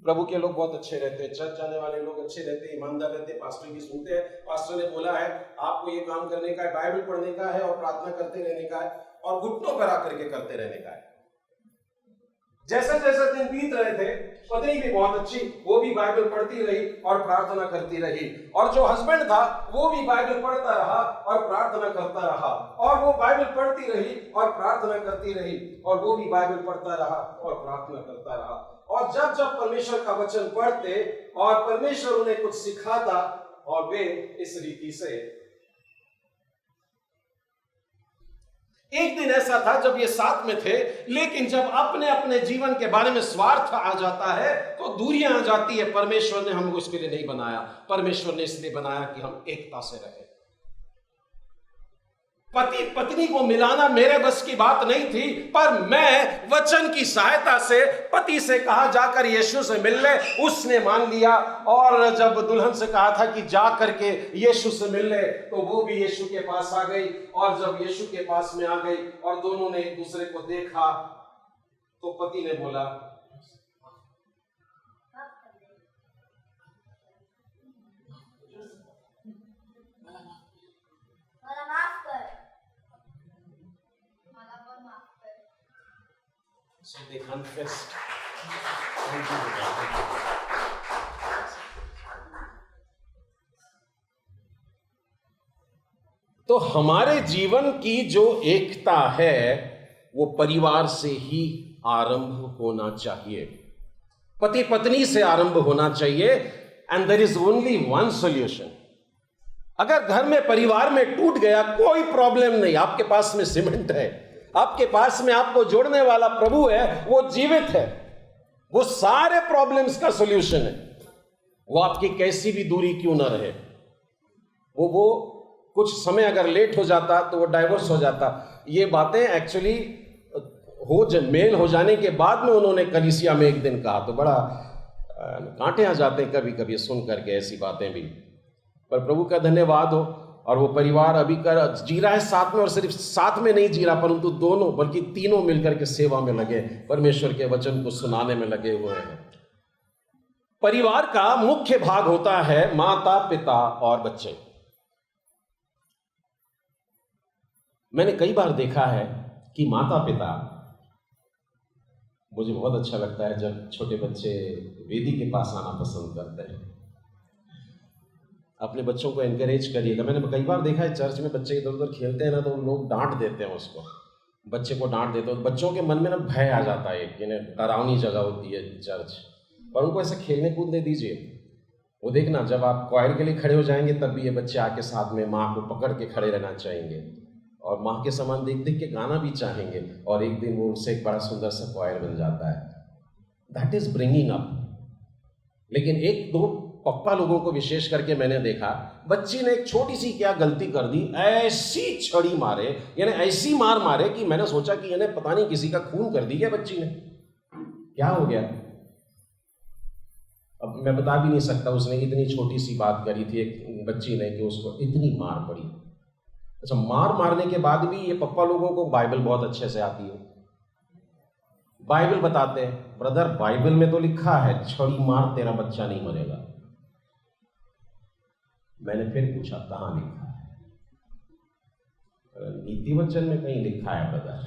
प्रभु के लोग बहुत अच्छे रहते हैं, चर्च जाने वाले लोग अच्छे रहते हैं, ईमानदार रहते हैं, पास्टर की सुनते हैं। पास्टर ने बोला है आपको ये काम करने का है, बाइबल पढ़ने का है और प्रार्थना करते रहने का है। और घुटनों पर आकर के करते रहने का है। जैसे जैसे दिन बीत रहे थे, पत्नी भी बहुत अच्छी, वो भी बाइबल पढ़ती रही और प्रार्थना करती रही, और जो हस्बैंड था वो भी बाइबल पढ़ता रहा और प्रार्थना करता रहा, और वो बाइबल पढ़ती रही और प्रार्थना करती रही, और वो भी बाइबल पढ़ता रहा और प्रार्थना करता रहा। और जब जब परमेश्वर का वचन पढ़ते और परमेश्वर उन्हें कुछ सिखाता, और वे इस रीति से, एक दिन ऐसा था जब ये साथ में थे, लेकिन जब अपने अपने जीवन के बारे में स्वार्थ आ जाता है तो दूरियां आ जाती है। परमेश्वर ने हमको इसके लिए नहीं बनाया, परमेश्वर ने इसलिए बनाया कि हम एकता से रहें। पति पत्नी को मिलाना मेरे बस की बात नहीं थी, पर मैं वचन की सहायता से पति से कहा जाकर यीशु से मिल ले, उसने मान लिया। और जब दुल्हन से कहा था कि जा करके यीशु से मिल ले, तो वो भी यीशु के पास आ गई। और जब यीशु के पास में आ गई और दोनों ने एक दूसरे को देखा, तो पति ने बोला, so they confessed. तो हमारे जीवन की जो एकता है वो परिवार से ही आरंभ होना चाहिए, पति पत्नी से आरंभ होना चाहिए। And there is only one solution. अगर घर में परिवार में टूट गया, कोई प्रॉब्लम नहीं, आपके पास में सीमेंट है, आपके पास में आपको जोड़ने वाला प्रभु है, वो जीवित है, वो सारे प्रॉब्लम्स का सॉल्यूशन है। वो आपकी कैसी भी दूरी क्यों ना रहे, वो कुछ समय अगर लेट हो जाता तो वो डाइवोर्स हो जाता। ये बातें एक्चुअली मेल हो जाने के बाद में उन्होंने कलीसिया में एक दिन कहा, तो बड़ा कांटे आ जाते हैं कभी कभी सुन करके ऐसी बातें भी। पर प्रभु का धन्यवाद हो, और वो परिवार अभी जी रहा है साथ में, और सिर्फ साथ में नहीं जी रहा, परंतु दोनों बल्कि तीनों मिलकर के सेवा में लगे, परमेश्वर के वचन को सुनाने में लगे हुए हैं। परिवार का मुख्य भाग होता है माता पिता और बच्चे। मैंने कई बार देखा है कि माता पिता, मुझे बहुत अच्छा लगता है जब छोटे बच्चे वेदी के पास आना पसंद करते हैं। अपने बच्चों को एनकरेज करिएगा। मैंने कई बार देखा है चर्च में बच्चे इधर उधर खेलते हैं ना, तो लोग डांट देते हैं उसको, बच्चे को डांट देते हैं। बच्चों के मन में ना भय आ जाता है कि डरावनी जगह होती है चर्च, पर उनको ऐसे खेलने कूदने दीजिए। वो देखना, जब आप क्वायर के लिए खड़े हो जाएंगे तब भी ये बच्चे आके साथ में माँ को पकड़ के खड़े रहना चाहेंगे, और माँ के समान देख देख के गाना भी चाहेंगे, और एक दिन वो उससे एक बड़ा सुंदर सा क्वायर बन जाता है। That is bringing up. लेकिन एक दो पप्पा लोगों को विशेष करके मैंने देखा, बच्ची ने एक छोटी सी क्या गलती कर दी, ऐसी छड़ी मारे, यानी ऐसी मार मारे कि मैंने सोचा कि यानी पता नहीं किसी का खून कर दी क्या बच्ची ने, क्या हो गया। अब मैं बता भी नहीं सकता, उसने इतनी छोटी सी बात करी थी एक बच्ची ने कि उसको इतनी मार पड़ी। अच्छा, मार मारने के बाद भी ये पप्पा लोगों को बाइबल बहुत अच्छे से आती है, बाइबल बताते हैं, ब्रदर बाइबल में तो लिखा है छड़ी मार तेरा बच्चा नहीं मरेगा। मैंने फिर पूछा कहाँ लिखा है? नीति वचन में कहीं लिखा है ब्रदर?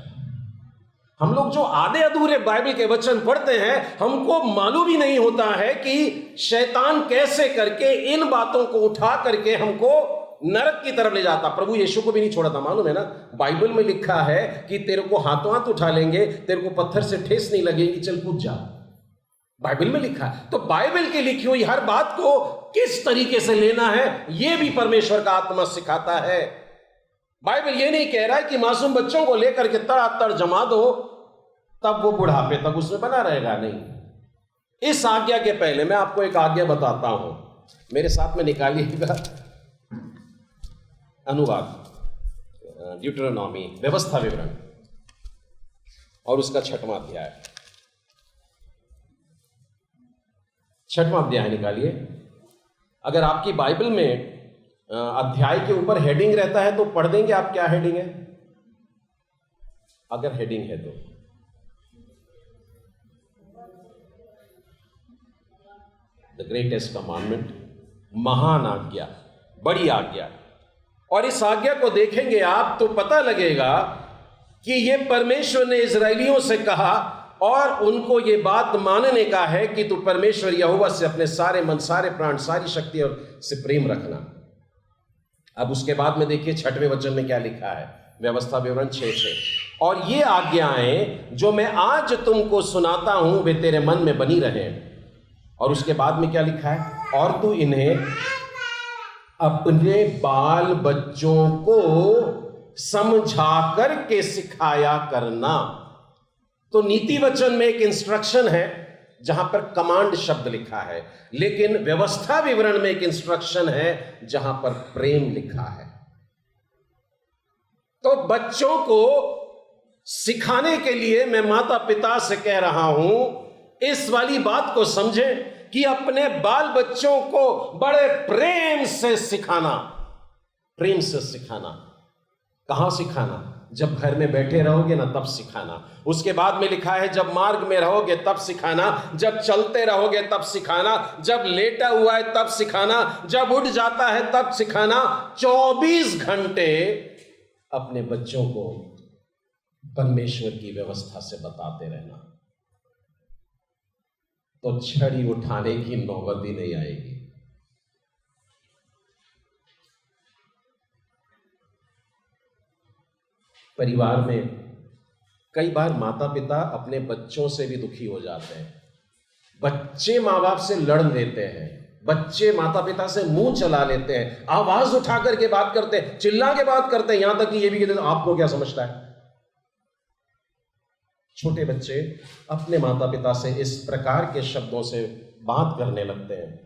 हम लोग जो आधे अधूरे बाइबल के वचन पढ़ते हैं, हमको मालूम ही नहीं होता है कि शैतान कैसे करके इन बातों को उठा करके हमको नरक की तरफ ले जाता। प्रभु यीशु को भी नहीं छोड़ा था, मालूम है ना? बाइबल में लिखा है कि तेरे को हाथों हाथ उठा लेंगे, तेरे को पत्थर से ठेस नहीं लगेगी, चल कूद जा। बाइबल में लिखा है। तो बाइबल की लिखी हुई हर बात को किस तरीके से लेना है, यह भी परमेश्वर का आत्मा सिखाता है। बाइबल यह नहीं कह रहा है कि मासूम बच्चों को लेकर के तड़ातड़ जमा दो, तब वो बुढ़ापे तक उसमें बना रहेगा। नहीं, इस आज्ञा के पहले मैं आपको एक आज्ञा बताता हूं, मेरे साथ में निकालिएगा अनुवाद, ड्यूटरोनॉमी, व्यवस्था विवरण, और उसका 6वां अध्याय। 6वां अध्याय निकालिए। अगर आपकी बाइबल में अध्याय के ऊपर हेडिंग रहता है तो पढ़ देंगे आप क्या हेडिंग है, अगर हेडिंग है तो। द ग्रेटेस्ट कमांडमेंट, महान आज्ञा, बड़ी आज्ञा। और इस आज्ञा को देखेंगे आप तो पता लगेगा कि ये परमेश्वर ने इजरायलियों से कहा और उनको ये बात मानने का है कि तू परमेश्वर यहोवा से अपने सारे मन, सारे प्राण, सारी शक्ति और से प्रेम रखना। अब उसके बाद में देखिए 6वें वचन में क्या लिखा है, व्यवस्था विवरण 6:6, और ये आज्ञाएं जो मैं आज तुमको सुनाता हूं वे तेरे मन में बनी रहे। और उसके बाद में क्या लिखा है, और तू इन्हें अपने बाल बच्चों को समझा करके सिखाया करना। तो नीति वचन में एक इंस्ट्रक्शन है जहां पर कमांड शब्द लिखा है, लेकिन व्यवस्था विवरण में एक इंस्ट्रक्शन है जहां पर प्रेम लिखा है। तो बच्चों को सिखाने के लिए मैं माता पिता से कह रहा हूं, इस वाली बात को समझें कि अपने बाल बच्चों को बड़े प्रेम से सिखाना। प्रेम से सिखाना, कहां सिखाना? जब घर में बैठे रहोगे ना तब सिखाना। उसके बाद में लिखा है जब मार्ग में रहोगे तब सिखाना, जब चलते रहोगे तब सिखाना, जब लेटा हुआ है तब सिखाना, जब उठ जाता है तब सिखाना। 24 घंटे अपने बच्चों को परमेश्वर की व्यवस्था से बताते रहना, तो छड़ी उठाने की नौबत ही नहीं आएगी। परिवार में कई बार माता पिता अपने बच्चों से भी दुखी हो जाते हैं। बच्चे माँ बाप से लड़ लेते हैं, बच्चे माता पिता से मुंह चला लेते हैं, आवाज उठा करके बात करते हैं, चिल्ला के बात करते हैं, यहां तक कि ये भी कहते हैं आपको क्या समझता है। छोटे बच्चे अपने माता पिता से इस प्रकार के शब्दों से बात करने लगते हैं।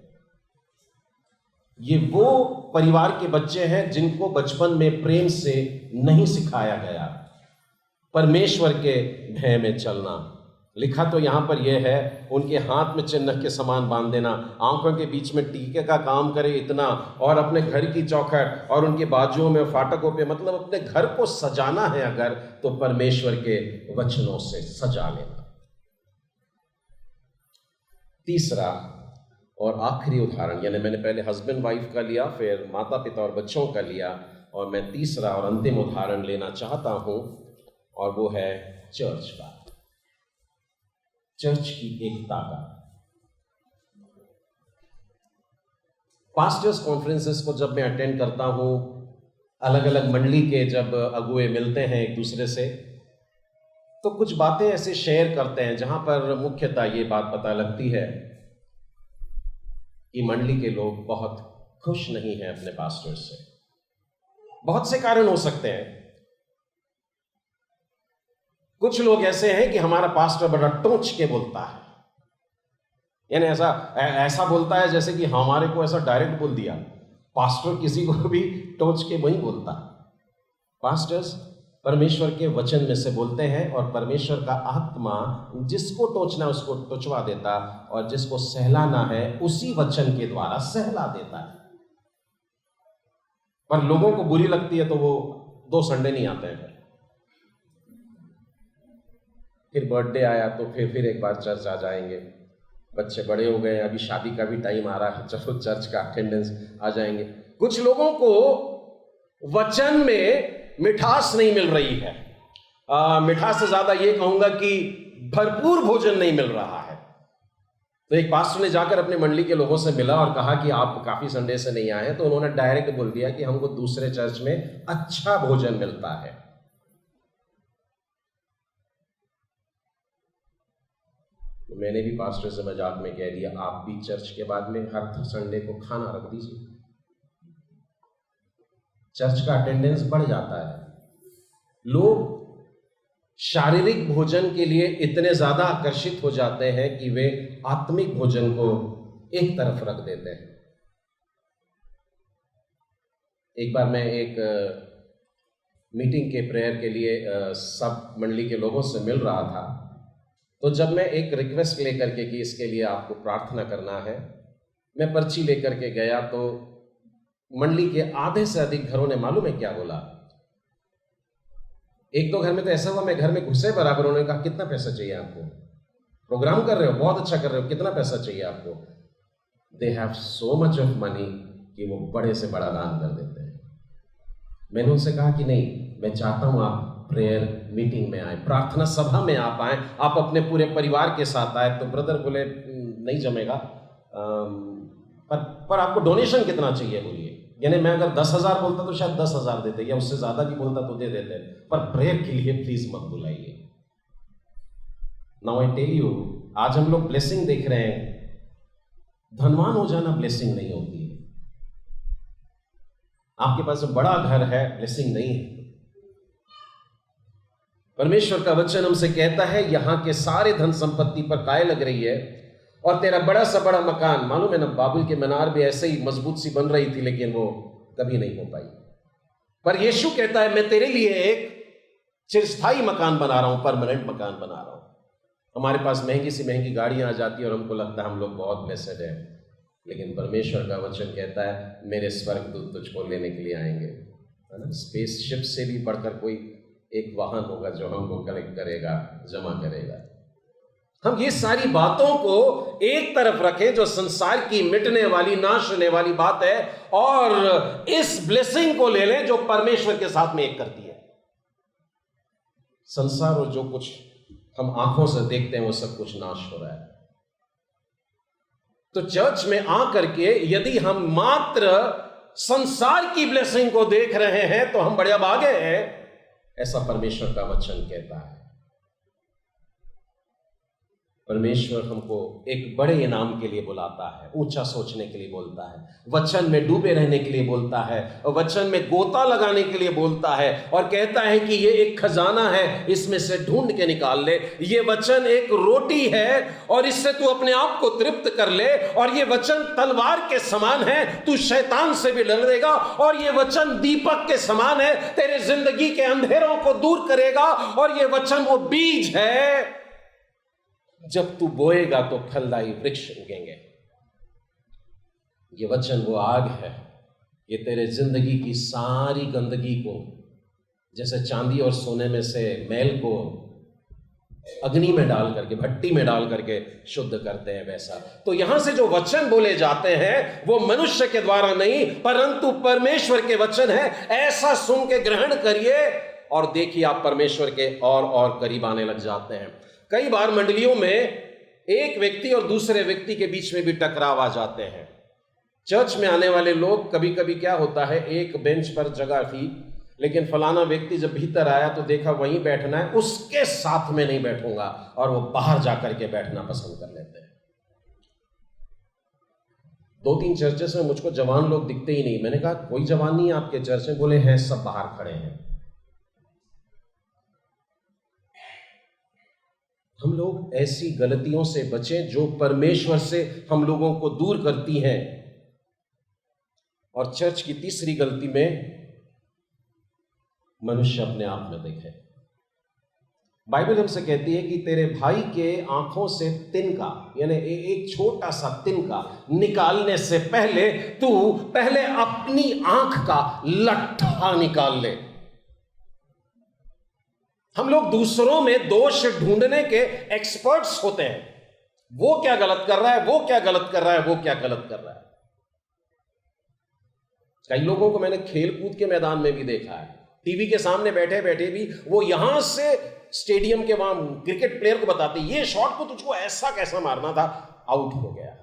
ये वो परिवार के बच्चे हैं जिनको बचपन में प्रेम से नहीं सिखाया गया परमेश्वर के भय में चलना। लिखा तो यहां पर यह है, उनके हाथ में चिन्ह के समान बांध देना, आंखों के बीच में टीके का काम करे इतना, और अपने घर की चौखट और उनके बाजुओं में, फाटकों पे, मतलब अपने घर को सजाना है अगर, तो परमेश्वर के वचनों से सजा लेना। तीसरा और आखिरी उदाहरण, यानी मैंने पहले हस्बैंड वाइफ का लिया, फिर माता पिता और बच्चों का लिया, और मैं तीसरा और अंतिम उदाहरण लेना चाहता हूं, और वो है चर्च का, चर्च की एकता का। पास्टर्स कॉन्फ्रेंसेस को जब मैं अटेंड करता हूं, अलग अलग मंडली के जब अगुए मिलते हैं एक दूसरे से, तो कुछ बातें ऐसे शेयर करते हैं जहां पर मुख्यतः ये बात पता लगती है कि मंडली के लोग बहुत खुश नहीं हैं अपने पास्टर्स से। बहुत से कारण हो सकते हैं। कुछ लोग ऐसे हैं कि हमारा पास्टर बड़ा टोंच के बोलता है, यानी ऐसा बोलता है जैसे कि हमारे को ऐसा डायरेक्ट बोल दिया। पास्टर किसी को भी टोंच के नहीं बोलता। पास्टर्स परमेश्वर के वचन में से बोलते हैं, और परमेश्वर का आत्मा जिसको टोंचना उसको टोंचवा देता, और जिसको सहलाना है उसी वचन के द्वारा सहला देता है। पर लोगों को बुरी लगती है तो वो 2 संडे नहीं आते हैं। फिर बर्थडे आया तो फिर एक बार चर्च आ जाएंगे। बच्चे बड़े हो गए, अभी शादी का भी टाइम आ रहा है, चलो चर्च का अटेंडेंस आ जाएंगे। कुछ लोगों को वचन में मिठास नहीं मिल रही है। मिठास से ज्यादा ये कहूंगा कि भरपूर भोजन नहीं मिल रहा है। तो एक पास्टर ने जाकर अपने मंडली के लोगों से मिला और कहा कि आप काफी संडे से नहीं आए, तो उन्होंने डायरेक्ट बोल दिया कि हमको दूसरे चर्च में अच्छा भोजन मिलता है। तो मैंने भी पास्टर से मजाक में कह दिया, आप भी चर्च के बाद में हर संडे को खाना रख दीजिए, चर्च का अटेंडेंस बढ़ जाता है। लोग शारीरिक भोजन के लिए इतने ज्यादा आकर्षित हो जाते हैं कि वे आत्मिक भोजन को एक तरफ रख देते हैं। एक बार मैं एक मीटिंग के प्रेयर के लिए सब मंडली के लोगों से मिल रहा था, तो जब मैं एक रिक्वेस्ट लेकर के कि इसके लिए आपको प्रार्थना करना है, मैं पर्ची लेकर के गया, तो मंडली के आधे से अधिक घरों ने मालूम है क्या बोला? 1-2 घर में तो ऐसा हुआ, मैं घर में घुसे बराबर उन्होंने कहा कितना पैसा चाहिए आपको? प्रोग्राम कर रहे हो, बहुत अच्छा कर रहे हो, कितना पैसा चाहिए आपको? They have so much of money कि वो बड़े से बड़ा दान कर देते हैं। मैंने उनसे कहा कि नहीं, मैं चाहता हूं आप प्रेयर मीटिंग में आए, प्रार्थना सभा में आप आए, आप अपने पूरे परिवार के साथ आए। तो ब्रदर बोले नहीं जमेगा, पर आपको डोनेशन कितना चाहिए बोलिए। यानी मैं अगर 10,000 बोलता तो शायद 10,000 देते, या उससे ज्यादा भी बोलता तो दे देते, पर प्रेयर के लिए प्लीज मत बुलाइए। नाउ आई टेल यू, आज हम लोग ब्लेसिंग देख रहे हैं, धनवान हो जाना ब्लेसिंग नहीं होती है। आपके पास बड़ा घर है, ब्लेसिंग नहीं है। परमेश्वर का वचन हमसे कहता है यहां के सारे धन संपत्ति पर काय लग रही है, और तेरा बड़ा सा बड़ा मकान, मालूम है ना, बाबुल की मीनार भी ऐसे ही मजबूत सी बन रही थी, लेकिन वो कभी नहीं हो पाई। पर यीशु कहता है मैं तेरे लिए एक चिरस्थायी मकान बना रहा हूं, परमानेंट मकान बना रहा हूं। हमारे पास महंगी सी महंगी गाड़ियां आ जाती है और हमको लगता है हम लोग बहुत ब्लेसेड हैं, लेकिन परमेश्वर का वचन कहता है मेरे स्वर्गदूत तुझको लेने के लिए आएंगे। है ना, स्पेसशिप से भी बढ़कर कोई एक वाहन होगा जो हमको कलेक्ट करेगा, जमा करेगा। हम ये सारी बातों को एक तरफ रखें जो संसार की मिटने वाली, नाश होने वाली बात है, और इस ब्लेसिंग को ले लें जो परमेश्वर के साथ में एक करती है। संसार और जो कुछ हम आंखों से देखते हैं वो सब कुछ नाश हो रहा है। तो चर्च में आकर के यदि हम मात्र संसार की ब्लेसिंग को देख रहे हैं तो हम बड़े अभागे हैं, ऐसा परमेश्वर का वचन कहता है। परमेश्वर हमको एक बड़े इनाम के लिए बुलाता है, ऊंचा सोचने के लिए बोलता है, वचन में डूबे रहने के लिए बोलता है, और वचन में गोता लगाने के लिए बोलता है, और कहता है कि ये एक खजाना है, इसमें से ढूंढ के निकाल ले। ये वचन एक रोटी है और इससे तू अपने आप को तृप्त कर ले, और ये वचन तलवार के समान है, तू शैतान से भी लड़ेगा, और ये वचन दीपक के समान है, तेरे जिंदगी के अंधेरों को दूर करेगा। और ये वचन वो बीज है, जब तू बोएगा तो फलदायी वृक्ष उगेंगे। ये वचन वो आग है, ये तेरे जिंदगी की सारी गंदगी को, जैसे चांदी और सोने में से मैल को अग्नि में डाल करके, भट्टी में डाल करके शुद्ध करते हैं, वैसा। तो यहां से जो वचन बोले जाते हैं वो मनुष्य के द्वारा नहीं, परंतु परमेश्वर के वचन है। ऐसा सुन के ग्रहण करिए और देखिए आप परमेश्वर के और करीब आने लग जाते हैं। कई बार मंडलियों में एक व्यक्ति और दूसरे व्यक्ति के बीच में भी टकराव आ जाते हैं। चर्च में आने वाले लोग, कभी कभी क्या होता है, एक बेंच पर जगह थी, लेकिन फलाना व्यक्ति जब भीतर आया तो देखा वहीं बैठना है, उसके साथ में नहीं बैठूंगा, और वो बाहर जाकर के बैठना पसंद कर लेते हैं। 2-3 चर्चेस में मुझको जवान लोग दिखते ही नहीं। मैंने कहा कोई जवान नहीं है आपके चर्च में? बोले हैं, सब बाहर खड़े हैं। हम लोग ऐसी गलतियों से बचें जो परमेश्वर से हम लोगों को दूर करती हैं। और चर्च की तीसरी गलती में मनुष्य अपने आप में देखे। बाइबल हमसे कहती है कि तेरे भाई के आंखों से तिनका, यानी एक छोटा सा तिनका निकालने से पहले तू पहले अपनी आंख का लट्ठा निकाल ले। हम लोग दूसरों में दोष ढूंढने के एक्सपर्ट्स होते हैं। वो क्या गलत कर रहा है, वो क्या गलत कर रहा है, वो क्या गलत कर रहा है। कई लोगों को मैंने खेल कूद के मैदान में भी देखा है, टीवी के सामने बैठे बैठे भी वो यहां से स्टेडियम के वहां क्रिकेट प्लेयर को बताते, ये शॉट को तुझको ऐसा कैसा मारना था, आउट हो गया।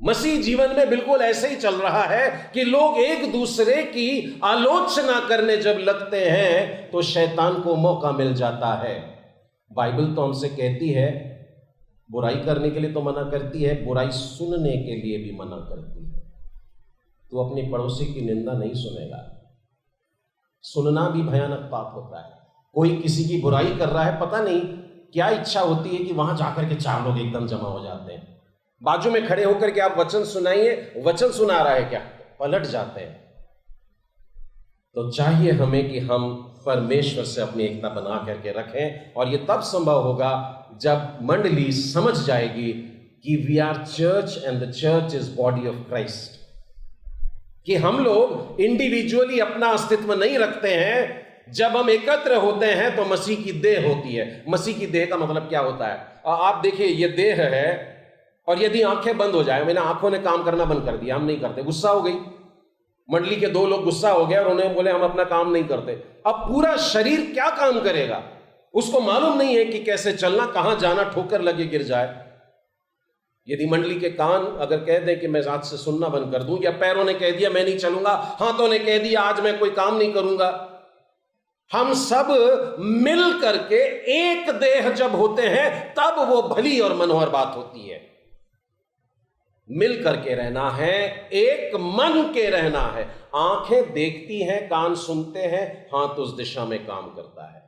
मसीह जीवन में बिल्कुल ऐसे ही चल रहा है कि लोग एक दूसरे की आलोचना करने जब लगते हैं तो शैतान को मौका मिल जाता है। बाइबल तो हमसे कहती है, बुराई करने के लिए तो मना करती है, बुराई सुनने के लिए भी मना करती है। तो अपने पड़ोसी की निंदा नहीं सुनेगा। सुनना भी भयानक पाप होता है। कोई किसी की बुराई कर रहा है, पता नहीं क्या इच्छा होती है कि वहां जाकर के 4 लोग एकदम जमा हो जाते हैं। बाजू में खड़े होकर के आप वचन सुनाइए, वचन सुना रहा है क्या, पलट जाते हैं। तो चाहिए हमें कि हम परमेश्वर से अपनी एकता बना करके रखें, और ये तब संभव होगा जब मंडली समझ जाएगी कि we are church and the church is body of Christ. कि हम लोग इंडिविजुअली अपना अस्तित्व नहीं रखते हैं, जब हम एकत्र होते हैं तो मसीह की देह होती है। मसीह की देह का मतलब क्या होता है? आप देखिए, ये देह है, और यदि आंखें बंद हो जाए, मैंने आंखों ने काम करना बंद कर दिया, हम नहीं करते, गुस्सा हो गई, मंडली के 2 लोग गुस्सा हो गए और उन्हें बोले हम अपना काम नहीं करते। अब पूरा शरीर क्या काम करेगा? उसको मालूम नहीं है कि कैसे चलना, कहां जाना, ठोकर लगे गिर जाए। यदि मंडली के कान अगर कह दें कि मैं आज से सुनना बंद कर दूं, या पैरों ने कह दिया मैं नहीं चलूंगा, हाथों ने कह दिया आज मैं कोई काम नहीं करूंगा, हम सब मिल करके एक देह जब होते हैं तब वो भली और मनोहर बात होती है। मिल करके रहना है, एक मन के रहना है। आंखें देखती हैं, कान सुनते हैं, हाथ उस दिशा में काम करता है।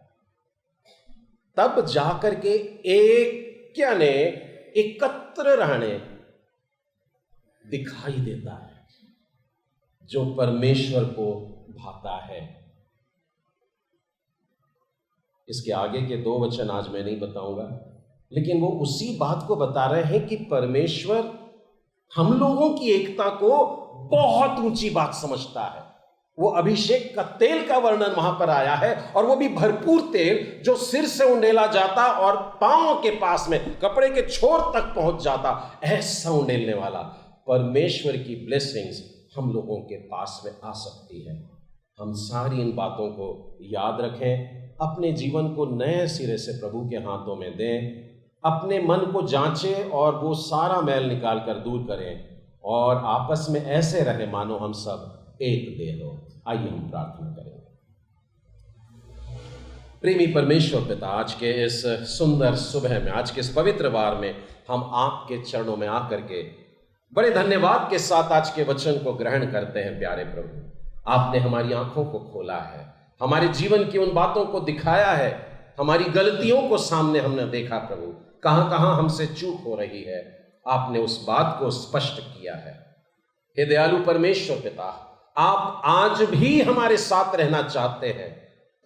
तब जाकर के एक क्या ने एकत्र रहने दिखाई देता है जो परमेश्वर को भाता है। इसके आगे के 2 वचन आज मैं नहीं बताऊंगा, लेकिन वो उसी बात को बता रहे हैं कि परमेश्वर हम लोगों की एकता को बहुत ऊंची बात समझता है। वो अभिषेक का तेल का वर्णन वहां पर आया है, और वो भी भरपूर तेल जो सिर से उंडेला जाता और पांव के पास में कपड़े के छोर तक पहुंच जाता, ऐसा उंडेलने वाला परमेश्वर की ब्लेसिंग्स हम लोगों के पास में आ सकती है। हम सारी इन बातों को याद रखें, अपने जीवन को नए सिरे से प्रभु के हाथों में दें, अपने मन को जांचें और वो सारा मैल निकाल कर दूर करें, और आपस में ऐसे रहे मानो हम सब एक देह हो। आइए हम प्रार्थना करें। प्रेमी परमेश्वर पिता, आज के इस सुंदर सुबह में, आज के इस पवित्र वार में हम आपके चरणों में आकर के बड़े धन्यवाद के साथ आज के वचन को ग्रहण करते हैं। प्यारे प्रभु, आपने हमारी आंखों को खोला है, हमारे जीवन की उन बातों को दिखाया है, हमारी गलतियों को सामने हमने देखा प्रभु, कहां कहां हमसे चूक हो रही है, आपने उस बात को स्पष्ट किया है। हे दयालु परमेश्वर पिता, आप आज भी हमारे साथ रहना चाहते हैं।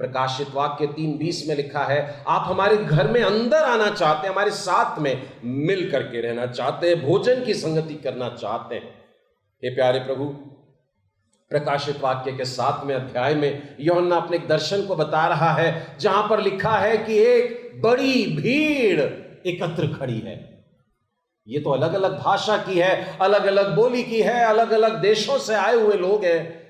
प्रकाशित वाक्य 3:20 में लिखा है, आप हमारे घर में अंदर आना चाहते हैं, हमारे साथ में मिल करके रहना चाहते हैं, भोजन की संगति करना चाहते हैं। हे प्यारे प्रभु, प्रकाशित वाक्य के 7वें अध्याय में यूहन्ना अपने एक दर्शन को बता रहा है, जहां पर लिखा है कि एक बड़ी भीड़ एकत्र खड़ी है। ये तो अलग अलग भाषा की है, अलग अलग बोली की है, अलग अलग देशों से आए हुए लोग हैं,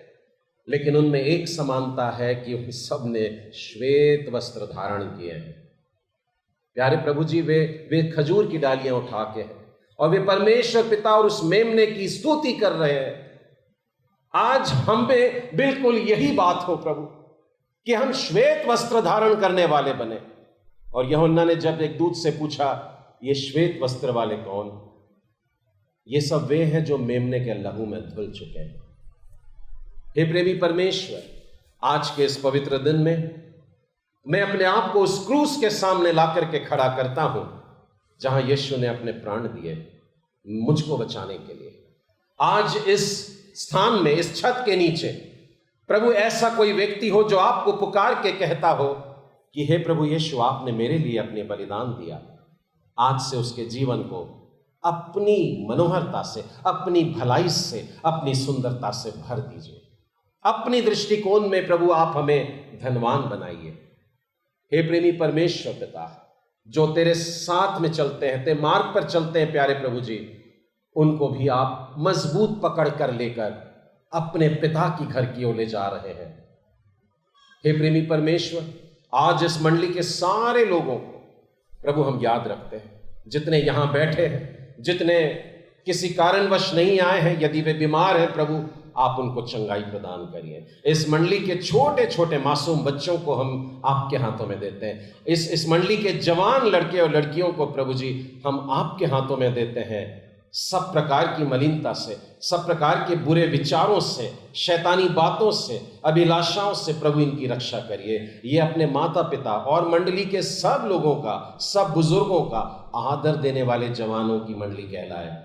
लेकिन उनमें एक समानता है कि सब ने श्वेत वस्त्र धारण किए हैं। प्यारे प्रभु जी, वे खजूर की डालियां उठा के हैं और वे परमेश्वर पिता और उस मेमने की स्तुति कर रहे हैं। आज हमें बिल्कुल यही बात हो प्रभु कि हम श्वेत वस्त्र धारण करने वाले बने। और यूहन्ना ने जब एक दूत से पूछा, ये श्वेत वस्त्र वाले कौन? ये सब वे हैं जो मेमने के लहू में धुल चुके हैं। हे प्रेमी परमेश्वर, आज के इस पवित्र दिन में मैं अपने आप को उस क्रूस के सामने लाकर के खड़ा करता हूं जहां यीशु ने अपने प्राण दिए मुझको बचाने के लिए। आज इस स्थान में, इस छत के नीचे प्रभु ऐसा कोई व्यक्ति हो जो आपको पुकार के कहता हो कि हे प्रभु यीशु, आपने मेरे लिए अपने बलिदान दिया। आज से उसके जीवन को अपनी मनोहरता से, अपनी भलाई से, अपनी सुंदरता से भर दीजिए। अपनी दृष्टिकोण में प्रभु आप हमें धनवान बनाइए। हे प्रेमी परमेश्वर पिता, जो तेरे साथ में चलते हैं, तेरे मार्ग पर चलते हैं प्यारे प्रभु जी, उनको भी आप मजबूत पकड़ कर लेकर अपने पिता की घर की ओर ले जा रहे हैं। हे प्रेमी परमेश्वर, आज इस मंडली के सारे लोगों को प्रभु हम याद रखते हैं, जितने यहां बैठे हैं, जितने किसी कारणवश नहीं आए हैं, यदि वे बीमार हैं प्रभु आप उनको चंगाई प्रदान करिए। इस मंडली के छोटे छोटे मासूम बच्चों को हम आपके हाथों में देते हैं। इस मंडली के जवान लड़के और लड़कियों को प्रभु जी हम आपके हाथों में देते हैं। सब प्रकार की मलिनता से, सब प्रकार के बुरे विचारों से, शैतानी बातों से, अभिलाषाओं से प्रभु इनकी रक्षा करिए। ये अपने माता पिता और मंडली के सब लोगों का, सब बुजुर्गों का आदर देने वाले जवानों की मंडली कहलाए।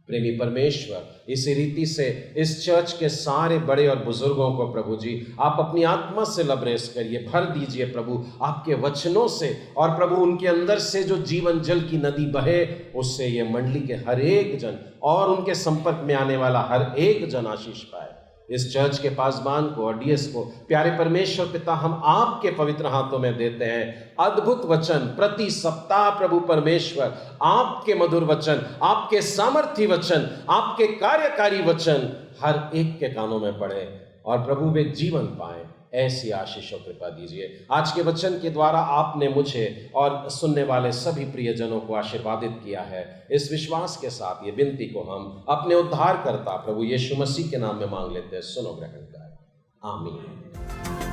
प्रेमी परमेश्वर, इसी रीति से इस चर्च के सारे बड़े और बुजुर्गों को प्रभु जी आप अपनी आत्मा से लबरेज करिए, भर दीजिए प्रभु आपके वचनों से, और प्रभु उनके अंदर से जो जीवन जल की नदी बहे, उससे ये मंडली के हर एक जन और उनके संपर्क में आने वाला हर एक जन आशीष पाए। इस चर्च के पासबान को और डीएस को प्यारे परमेश्वर पिता हम आपके पवित्र हाथों में देते हैं। अद्भुत वचन प्रति सप्ताह प्रभु परमेश्वर, आपके मधुर वचन, आपके सामर्थी वचन, आपके कार्यकारी वचन हर एक के कानों में पड़े और प्रभु वे जीवन पाए, ऐसी आशीष और कृपा दीजिए। आज के वचन के द्वारा आपने मुझे और सुनने वाले सभी प्रियजनों को आशीर्वादित किया है। इस विश्वास के साथ ये विनती को हम अपने उद्धारकर्ता प्रभु यीशु मसीह के नाम में मांग लेते हैं, सुनो ग्रहण करें, आमीन।